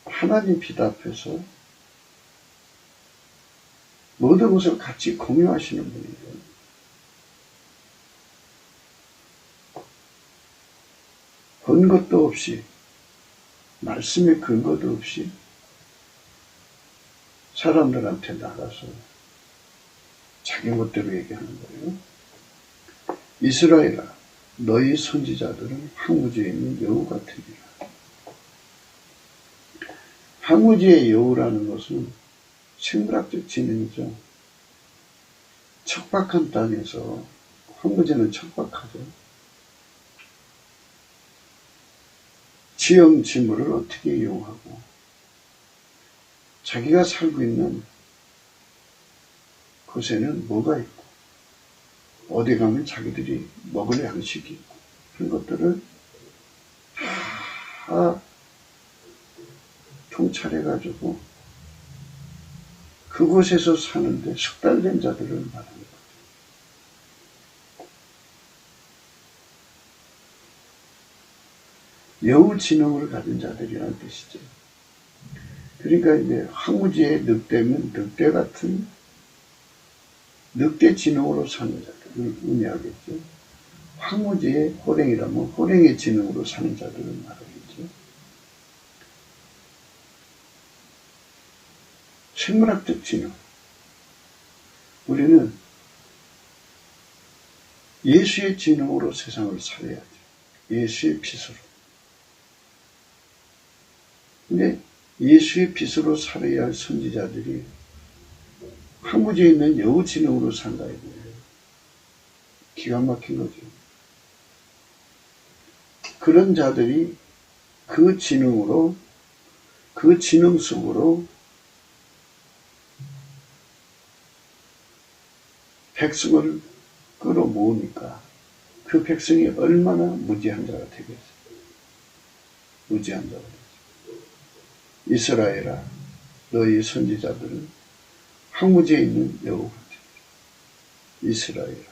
[SPEAKER 1] 하나님 빛 앞에서 모든 것을 같이 공유하시는 분이에요. 근거도 없이, 말씀의 근거도 없이 사람들한테 나가서 자기 멋대로 얘기하는 거예요. 이스라엘아, 너희 선지자들은 황무지에 있는 여우 같으니라. 황무지의 여우라는 것은 생물학적 지능이죠. 척박한 땅에서, 황무지는 척박하죠. 지형 지물을 어떻게 이용하고 자기가 살고 있는 곳에는 뭐가 있고 어디 가면 자기들이 먹을 양식이 있고 그런 것들을 다 통찰해가지고 그곳에서 사는데 숙달된 자들을 말하는 거예요. 여우 지능을 가진 자들이라는 뜻이죠. 그러니까 이제 황무지의 늑대면 늑대 같은 늑대 지능으로 사는 자들을 의미하겠죠. 황무지의 호랭이라면 호랭이 지능으로 사는 자들을 말하겠죠. 생물학적 지능. 우리는 예수의 지능으로 세상을 살아야죠. 예수의 빛으로. 근데 예수의 빛으로 살아야 할 선지자들이 황무지에 있는 여우 지능으로 산다 이거예요. 기가 막힌 거죠. 그런 자들이 그 지능으로, 그 지능 속으로 백성을 끌어모으니까 그 백성이 얼마나 무지한 자가 되겠어요. 무지한 자가 되겠어요. 이스라엘아, 너희 선지자들은 황무지에 있는 여우 같으니라. 이스라엘아,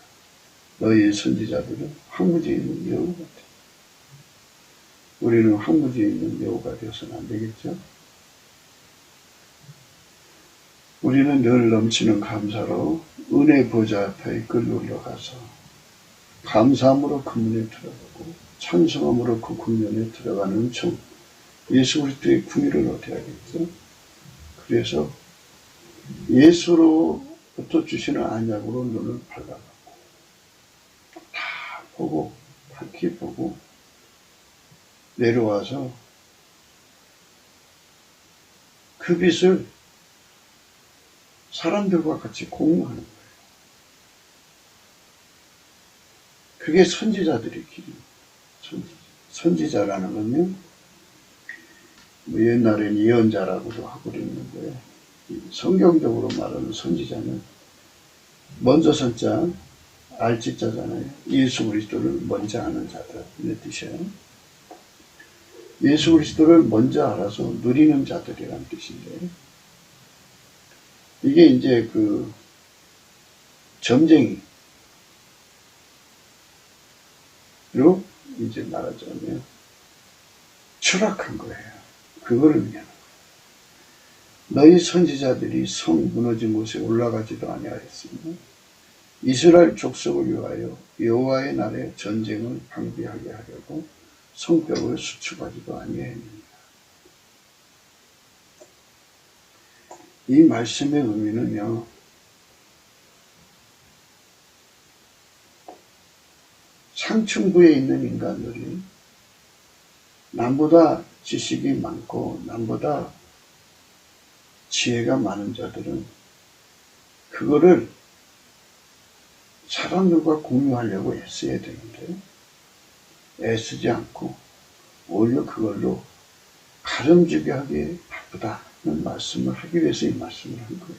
[SPEAKER 1] 너희 선지자들은 황무지에 있는 여우 같으니라. 우리는 황무지에 있는 여우가 되어서는 안 되겠죠? 우리는 늘 넘치는 감사로 은혜 보좌 앞에 끌고 올라가서 감사함으로 그 문에 들어가고 찬송함으로 그 국면에 들어가는 은총, 예수 그리스도의 궁유를 얻어야겠죠. 그래서 예수로부터 주시는 안약으로 눈을 발라갖고 다 보고 밝히 보고 내려와서 그 빛을 사람들과 같이 공유하는 거예요. 그게 선지자들의 길입니다. 선지자라는 건요, 뭐 옛날엔 예언자라고도 하고 그랬는데, 성경적으로 말하는 선지자는 먼저 선자, 알지자잖아요. 예수 그리스도를 먼저 아는 자들, 이 뜻이에요. 예수 그리스도를 먼저 알아서 누리는 자들이라는 뜻인데, 이게 이제 그 점쟁이로 이제 말하자면 추락한 거예요. 그거를 의미하는 거예요. 너희 선지자들이 성 무너진 곳에 올라가지도 아니하였으며 이스라엘 족속을 위하여 여호와의 날에 전쟁을 방비하게 하려고 성벽을 수축하지도 아니하였느니라. 이 말씀의 의미는요, 상층부에 있는 인간들이 남보다 지식이 많고 남보다 지혜가 많은 자들은 그거를 사람들과 공유하려고 애써야 되는데 애쓰지 않고 오히려 그걸로 가름지게 하기에 바쁘다는 말씀을 하기 위해서 이 말씀을 한 거예요.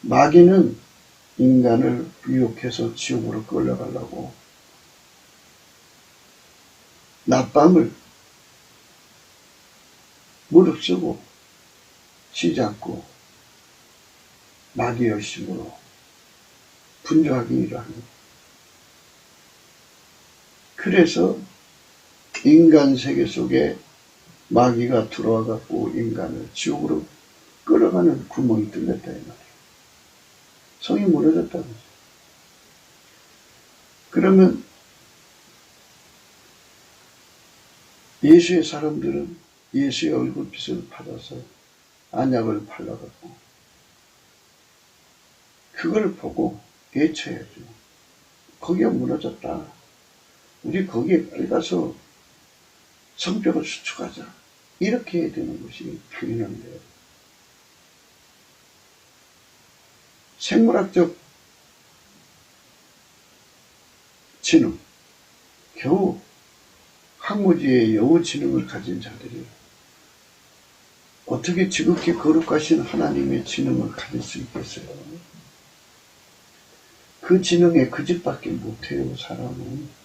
[SPEAKER 1] 마귀는 인간을 유혹해서 지옥으로 끌려가려고 낮밤을 무릅쓰고 쉬지 않고 마귀 열심으로 분주하게 일하는. 그래서 인간 세계 속에 마귀가 들어와 갖고 인간을 지옥으로 끌어가는 구멍이 뚫렸다 이 말이에요. 성이 무너졌다는 거죠. 그러면 예수의 사람들은 예수의 얼굴빛을 받아서 안약을 발라갖고 그걸 보고 외쳐야죠. 거기가 무너졌다. 우리 거기에 빨리 가서 성벽을 수축하자. 이렇게 해야 되는 것이 당연한데요. 생물학적 지능, 겨우 황무지의 여우 지능을 가진 자들이 어떻게 지극히 거룩하신 하나님의 지능을 가질 수 있겠어요? 그 지능에 그 짓밖에 못해요, 사람은.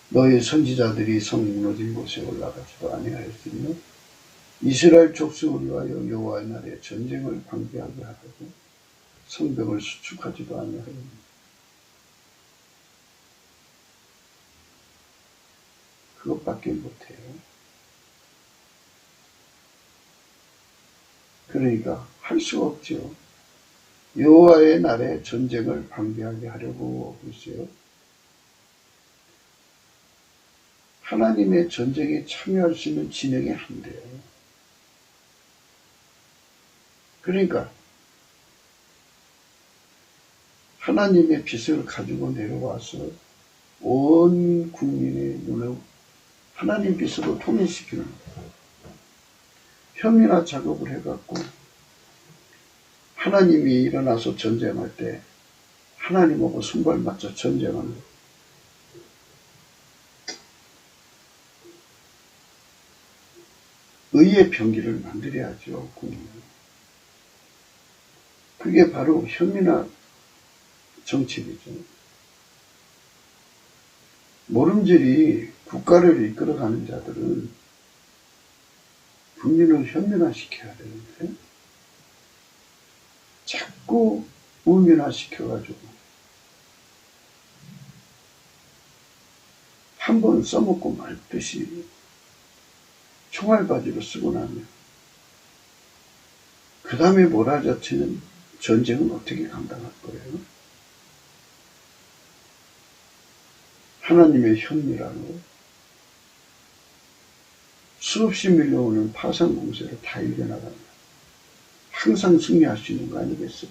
[SPEAKER 1] 너의 선지자들이 성 무너진 곳에 올라가지도 아니하였으며 이스라엘 족속을 위하여 여호와의 날에 전쟁을 방비하게 하고 성벽을 수축하지도 아니하였느니라. 그것밖에 못해요. 그러니까 할 수가 없죠. 여호와의 날에 전쟁을 방비하게 하려고 글쎄요. 하나님의 전쟁에 참여할 수 있는 진영이 안 돼요. 그러니까 하나님의 빛을 가지고 내려와서 온 국민의 눈을 하나님 빛으로 통일시키는 거예요. 혐의나 작업을 해갖고 하나님이 일어나서 전쟁할 때 하나님하고 손발 맞춰 전쟁하는 거예요. 의의 병기를 만들어야죠, 국민은. 그게 바로 혐의나 정책이죠. 모름지리 국가를 이끌어가는 자들은 국민을 현민화시켜야 되는데 자꾸 우민화시켜가지고 한 번 써먹고 말듯이 총알바지로 쓰고 나면 그 다음에 몰아자치는 전쟁은 어떻게 감당할 거예요? 하나님의 현미라로 수없이 밀려오는 파상 공세를 다 이겨나가면 항상 승리할 수 있는 거 아니겠어요?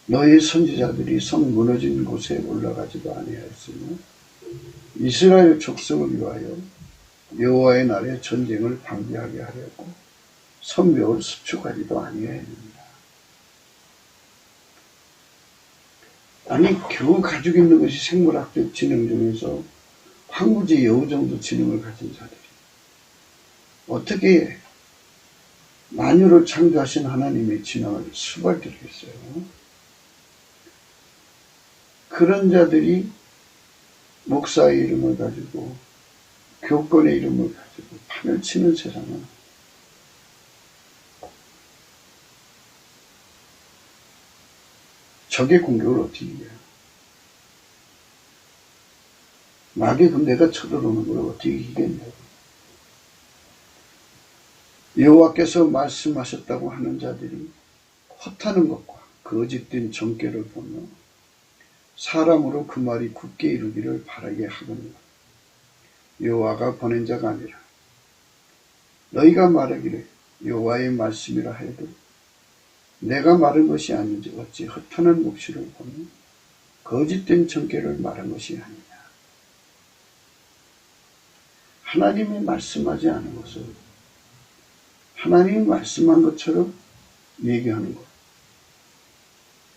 [SPEAKER 1] 너의 선지자들이 성 무너진 곳에 올라가지도 아니하였으며 이스라엘 족속을 위하여 여호와의 날에 전쟁을 방비하게 하려고 성벽을 수축하지도 아니하였느니라. 아니 겨우 가지고 있는 것이 생물학적 지능 중에서 황무지 여우 정도 지능을 가진 자들이 어떻게 만유를 창조하신 하나님의 지능을 수발드리겠어요? 그런 자들이 목사의 이름을 가지고 교권의 이름을 가지고 판을 치는 세상은 적의 공격을 어떻게 이겨요? 마귀 군대가 쳐들어오는 걸 어떻게 이기겠냐고. 여호와께서 말씀하셨다고 하는 자들이 허탄는 것과 거짓된 정죄를 보며 사람으로 그 말이 굳게 이루기를 바라게 하거니와 여호와가 보낸 자가 아니라 너희가 말하기를 여호와의 말씀이라 해도 내가 말한 것이 아닌지 어찌 허탄한 묵시를 보며 거짓된 청계를 말한 것이 아니냐. 하나님이 말씀하지 않은 것을 하나님이 말씀한 것처럼 얘기하는 것,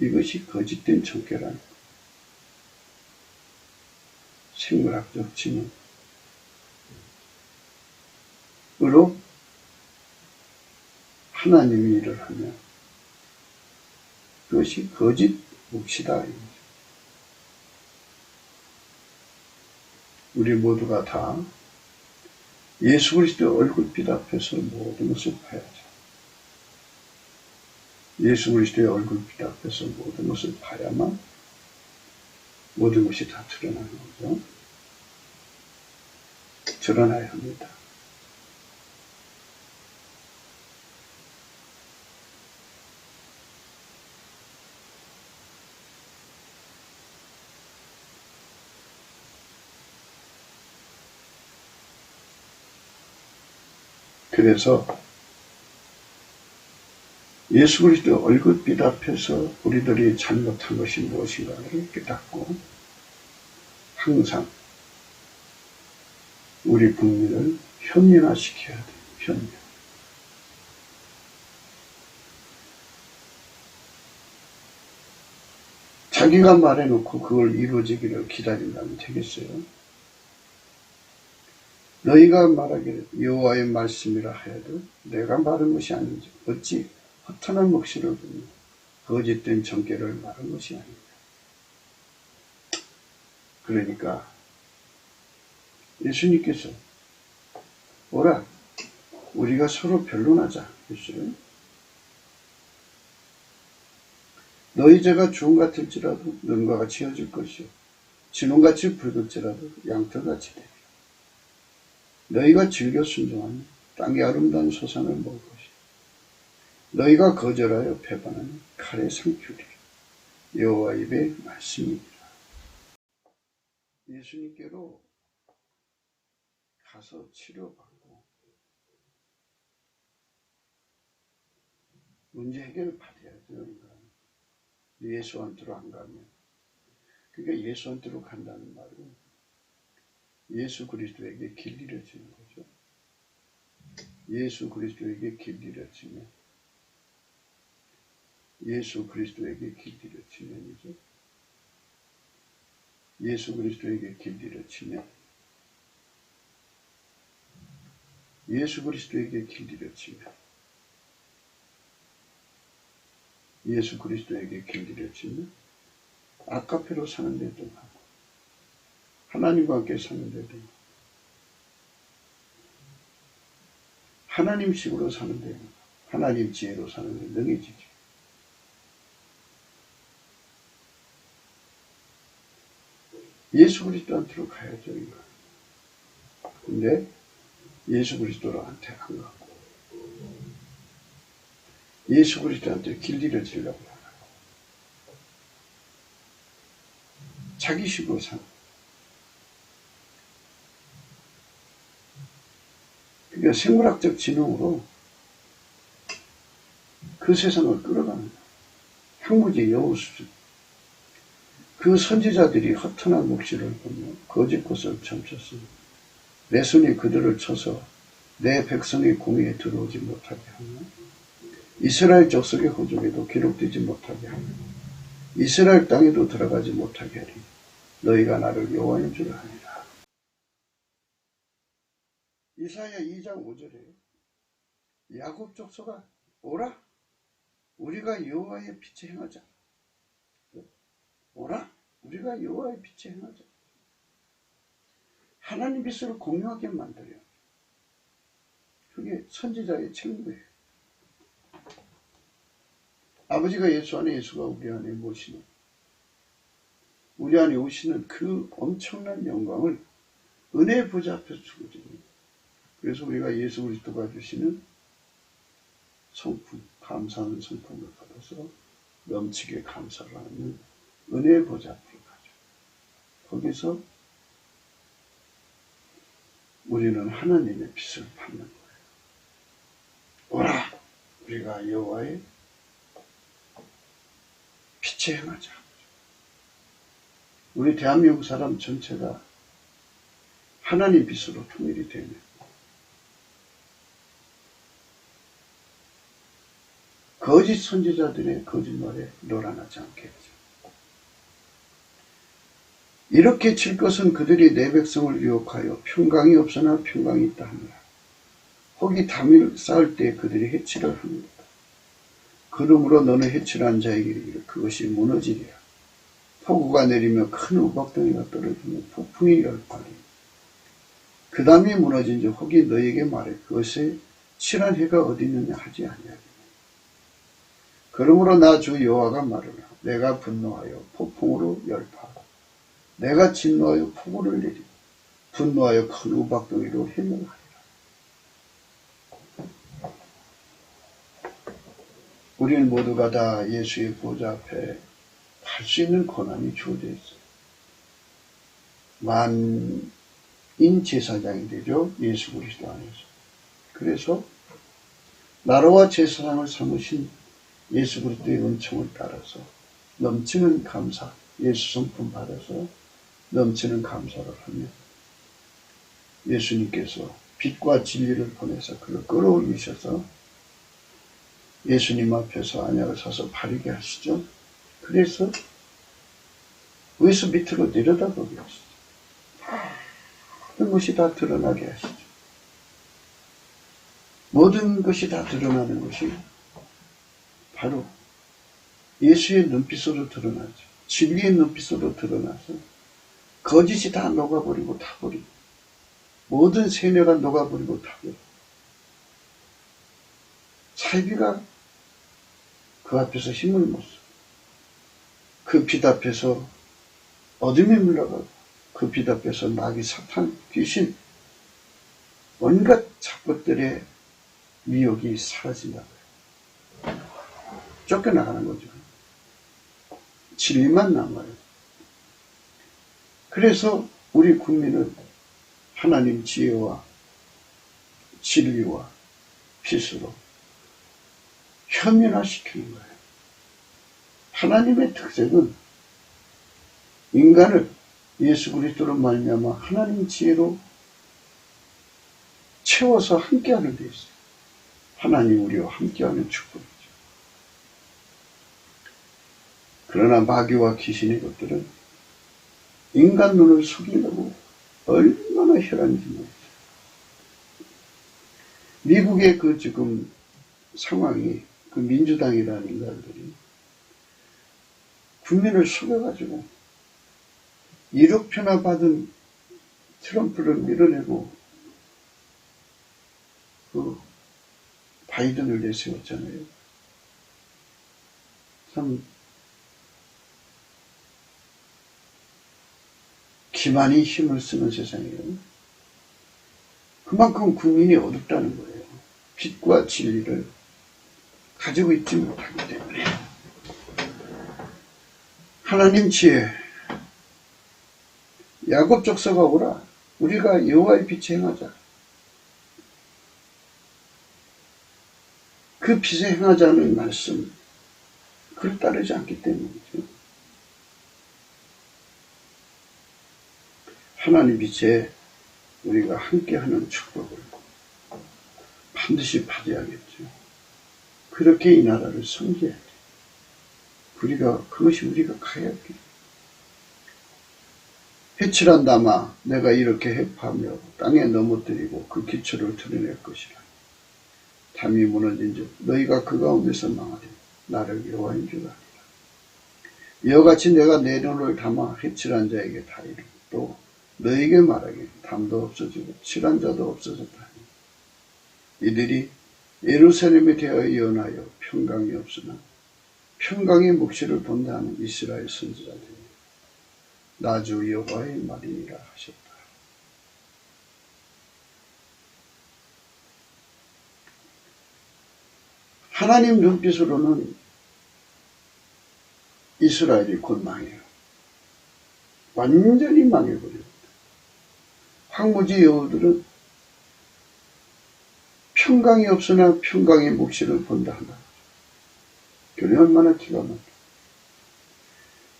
[SPEAKER 1] 이것이 거짓된 청계라는 것. 생물학적 지능으로 하나님이 일을 하면 그것이 거짓 묵시다. 우리 모두가 다 예수 그리스도의 얼굴빛 앞에서 모든 것을 봐야죠. 예수 그리스도의 얼굴빛 앞에서 모든 것을 봐야만 모든 것이 다 드러나는 거죠. 드러나야 합니다. 그래서 예수 그리스도의 얼굴빛 앞에서 우리들이 잘못한 것이 무엇인가를 깨닫고 항상 우리 국민을 현민화시켜야 돼요. 현민. 자기가 말해놓고 그걸 이루어지기를 기다린다면 되겠어요? 너희가 말하기를 여호와의 말씀이라 하여도 내가 말한 것이 아닌지 어찌 허탄한 묵시를 보며 거짓된 정죄를 말한 것이 아니냐. 그러니까 예수님께서 오라 우리가 서로 변론하자 했어요. 너희 죄가 주홍 같을지라도 눈과 같이 어질 것이요 진홍같이 붉을지라도 양털같이 되리라. 너희가 즐겨 순종하면 땅의 아름다운 소산을 먹을 것이요 너희가 거절하여 배반하면 칼에 삼키리라. 여호와 입의 말씀이니라. 예수님께로 가서 치료받고 문제 해결을 받아야죠. 예수한테로 안 가면. 그러니까 예수한테로 간다는 말은 예수 그리스도에게 길 잃어지는 거죠. 예수 그리스도에게 길 잃어지면 예수 그리스도에게 길 잃어지면이죠. 예수 그리스도에게 길 잃어지면 예수 그리스도에게 길 잃어지면 예수 그리스도에게 길 잃어지면 아카페로 사는 데도 하고 하나님과 함께 사는 데도 하나님식으로 사는 데도 하나님 지혜로 사는 데 능해지죠. 예수 그리스도한테로 가야죠. 이거. 근데 예수 그리스도한테 안 가고 예수 그리스도한테 길 잃어지려고 하고 자기 식으로 사는. 그러니까 생물학적 지능으로 그 세상을 끌어가는 거예요. 향무지 여우 수준. 그 선지자들이 허탄한 묵시를 보며 거짓 것을 점쳤으니 내 손이 그들을 쳐서 내 백성의 공의에 들어오지 못하게 하며 이스라엘 족속의 호족에도 기록되지 못하게 하며 이스라엘 땅에도 들어가지 못하게 하리. 너희가 나를 여호와인 줄 아니라. 이사야 2장 5절에 야곱 족속아 오라 우리가 여호와의 빛에 행하자. 오라 우리가 여호와의 빛에 행하자. 하나님 빛을 공유하게 만들어요. 그게 선지자의 책무예요. 아버지가 예수 안에 예수가 우리 안에 모시는 우리 안에 오시는 그 엄청난 영광을 은혜의 보좌 앞에서 주거든요. 그래서 우리가 예수 그리스도가 주시는 성품, 감사하는 성품을 받아서 넘치게 감사를 하는 은혜의 보좌 앞으로 가죠. 거기서 우리는 하나님의 빛을 받는 거예요. 오라! 우리가 여호와의 빛에 행하자. 우리 대한민국 사람 전체가 하나님 빛으로 통일이 되면 거짓 선지자들의 거짓말에 놀아나지 않겠죠. 이렇게 칠 것은 그들이 내 백성을 유혹하여 평강이 없으나 평강이 있다 하느라. 혹이 담을 쌓을 때 그들이 해치를 합니다. 그러므로 너는 해치한 자에게 이르기를 그것이 무너지리라. 폭우가 내리며 큰 우박덩이가 떨어지며 폭풍이 열파리. 그 담이 무너진 즉 혹이 너에게 말해 그것에 칠한 해가 어디 있느냐 하지 아니하리니. 그러므로 나 주 여호와가 말하라. 내가 분노하여 폭풍으로 열파하고 내가 진노하여 폭우를 내리고 분노하여 큰 우박덩이로 해명하리라. 우리는 모두가 다 예수의 보좌 앞에 갈 수 있는 권한이 주어져 있어요. 만인 제사장이 되죠. 예수 그리스도 안에서. 그래서 나라와 제사장을 삼으신 예수 그리스도의 은총을 따라서 넘치는 감사, 예수 성품 받아서 넘치는 감사를 하며 예수님께서 빛과 진리를 보내서 그를 끌어올리셔서 예수님 앞에서 안약을 사서 바르게 하시죠. 그래서 위에서 밑으로 내려다보게 하시죠. 모든 것이 다 드러나게 하시죠. 모든 것이 다 드러나는 것이 바로 예수의 눈빛으로 드러나죠. 진리의 눈빛으로 드러나서 거짓이 다 녹아버리고 타버리고 모든 세뇌가 녹아버리고 타버리고 사이비가 그 앞에서 힘을 못 써. 그 빛 앞에서 어둠이 물러가고 그 빛 앞에서 마귀 사탄 귀신 온갖 잡것들의 미혹이 사라진다고요. 쫓겨나가는 거죠. 진리만 남아요. 그래서 우리 국민은 하나님 지혜와 진리와 빛으로 현면화시키는 거예요. 하나님의 특색은 인간을 예수 그리스도로 말미암아 하나님 지혜로 채워서 함께하는 데 있어요. 하나님 우리와 함께하는 축복이죠. 그러나 마귀와 귀신의 것들은 인간 눈을 속이려고 얼마나 혈안인지 모르겠어요. 미국의 그 지금 상황이 그 민주당이라는 인간들이 국민을 속여가지고 1억 표나 받은 트럼프를 밀어내고 그 바이든을 내세웠잖아요. 참 기만이 힘을 쓰는 세상이에요. 그만큼 국민이 어둡다는 거예요. 빛과 진리를 가지고 있지 못하기 때문에. 하나님 지혜, 야곱 족서가 오라. 우리가 여호와의 빛에 행하자. 그 빛에 행하자는 말씀, 그를 따르지 않기 때문이죠. 하나님 빛에 우리가 함께하는 축복을 반드시 받아야겠죠. 그렇게 이 나라를 섬겨야 돼요. 그것이 우리가 가야 할 길. 해칠한 담아 내가 이렇게 해파하며 땅에 넘어뜨리고 그 기초를 드러낼 것이라. 담이 무너진 즉 너희가 그 가운데서 망하리. 나를 여호와인 줄 아니라. 이와 같이 내가 내 눈을 담아 해칠한 자에게 다 이르고 또 너에게 말하길 담도 없어지고 칠한 자도 없어졌다니. 이들이 예루살렘에 대하여 예언하여 평강이 없으나 평강의 묵시를 본다 하는 이스라엘 선지자들이 나 주 여호와의 말이니라 하셨다. 하나님 눈빛으로는 이스라엘이 곧 망해요. 완전히 망해버려요. 황무지 여우들은 평강이 없으나 평강의 몫을 본다 한다. 교회 얼마나 기가 막혀.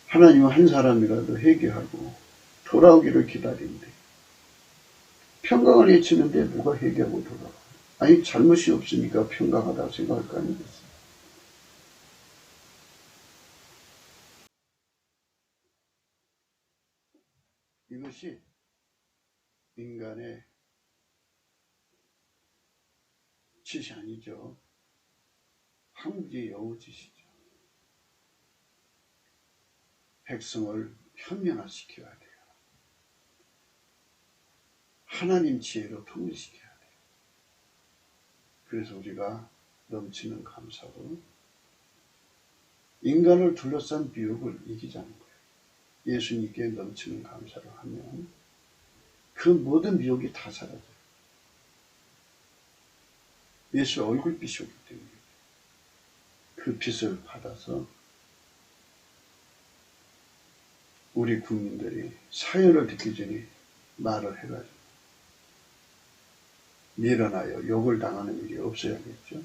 [SPEAKER 1] 하나님은 한 사람이라도 회개하고 돌아오기를 기다리는데 평강을 외치는데 누가 회개하고 돌아와. 아니 잘못이 없으니까 평강하다고 생각할 거 아니겠어요. 이것이 인간의 짓이 아니죠. 황무지의 여우짓이죠. 백성을 현명화시켜야 돼요. 하나님 지혜로 통일시켜야 돼요. 그래서 우리가 넘치는 감사로 인간을 둘러싼 미혹을 이기자는 거예요. 예수님께 넘치는 감사를 하면 그 모든 미혹이 다 사라져요. 예수 얼굴빛이 오기 때문에 그 빛을 받아서 우리 국민들이 사연을 듣기 전에 말을 해가지고 밀어나여 욕을 당하는 일이 없어야겠죠.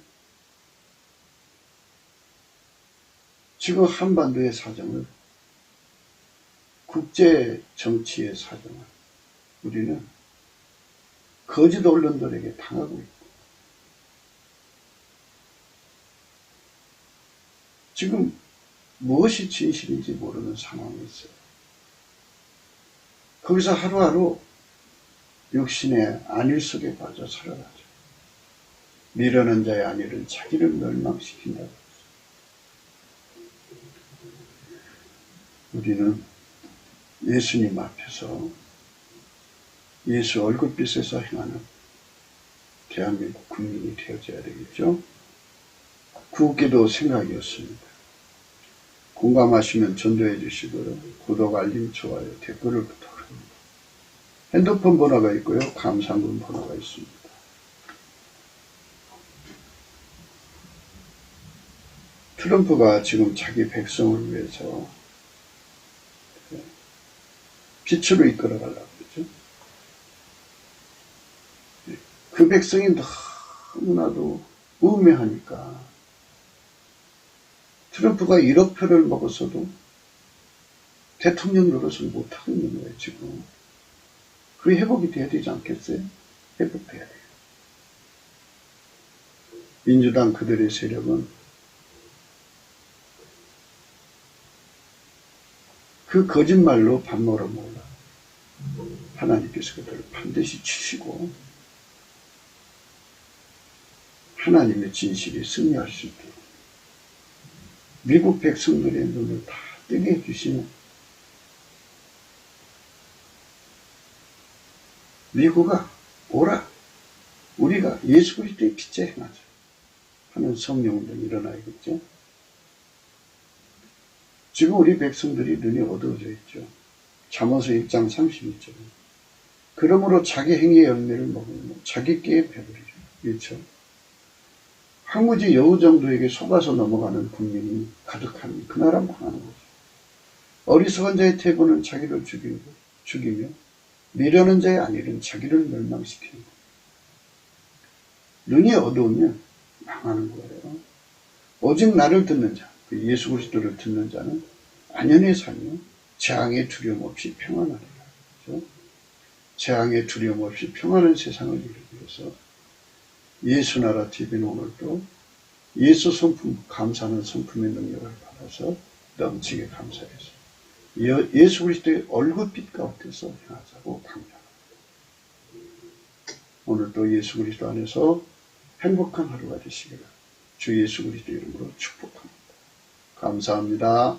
[SPEAKER 1] 지금 한반도의 사정을, 국제 정치의 사정을 우리는 거짓 언론들에게 당하고 있고, 지금 무엇이 진실인지 모르는 상황이 있어요. 거기서 하루하루 육신의 안일 속에 빠져 살아가죠. 미련한 자의 안일은 자기를 멸망시킨다고 했어요. 우리는 예수님 앞에서 예수 얼굴빛에서 행하는 대한민국 국민이 되어져야 되겠죠. 구기도 생각이었습니다. 공감하시면 전도해 주시고요. 구독, 알림, 좋아요, 댓글을 부탁합니다. 핸드폰 번호가 있고요. 감상문 번호가 있습니다. 트럼프가 지금 자기 백성을 위해서 빛으로 이끌어가려고 그러죠. 그 백성이 너무나도 우매하니까 트럼프가 1억 표를 먹었어도 대통령 노릇을 못하고 있는 거예요, 지금. 그게 회복이 돼야 되지 않겠어요? 회복돼야 돼요. 민주당 그들의 세력은 그 거짓말로 밥 먹으러 몰라. 하나님께서 그들을 반드시 치시고 하나님의 진실이 승리할 수 있도록 미국 백성들의 눈을 다 뜨게 해주시는, 미국아 오라, 우리가 예수 그리스도의 빛에 행하자 하는 성령운동이 일어나야겠죠. 지금 우리 백성들이 눈이 어두워져 있죠. 잠언서 1장 32절. 그러므로 자기 행위의 열매를 먹으면 자기 깨에 배부리죠. 그렇죠. 황무지 여우 정도에게 속아서 넘어가는 국민이 가득한 그 나라 망하는 거죠. 어리석은 자의 태고는 자기를 죽이며 미련한 자의 안일은 자기를 멸망시키는 거예요. 눈이 어두우면 망하는 거예요. 오직 나를 듣는 자, 예수 그리스도를 듣는 자는 안연히 살며 재앙의 두려움 없이 평안하리라. 그렇죠? 재앙의 두려움 없이 평안한 세상을 이루기 위해서 예수 나라 TV는 오늘도 예수 성품, 감사하는 성품의 능력을 받아서 넘치게 감사해서 예수 그리스도의 얼굴빛 가운데서 행하자고 강조합니다. 오늘도 예수 그리스도 안에서 행복한 하루가 되시기를 주 예수 그리스도 이름으로 축복합니다. 감사합니다.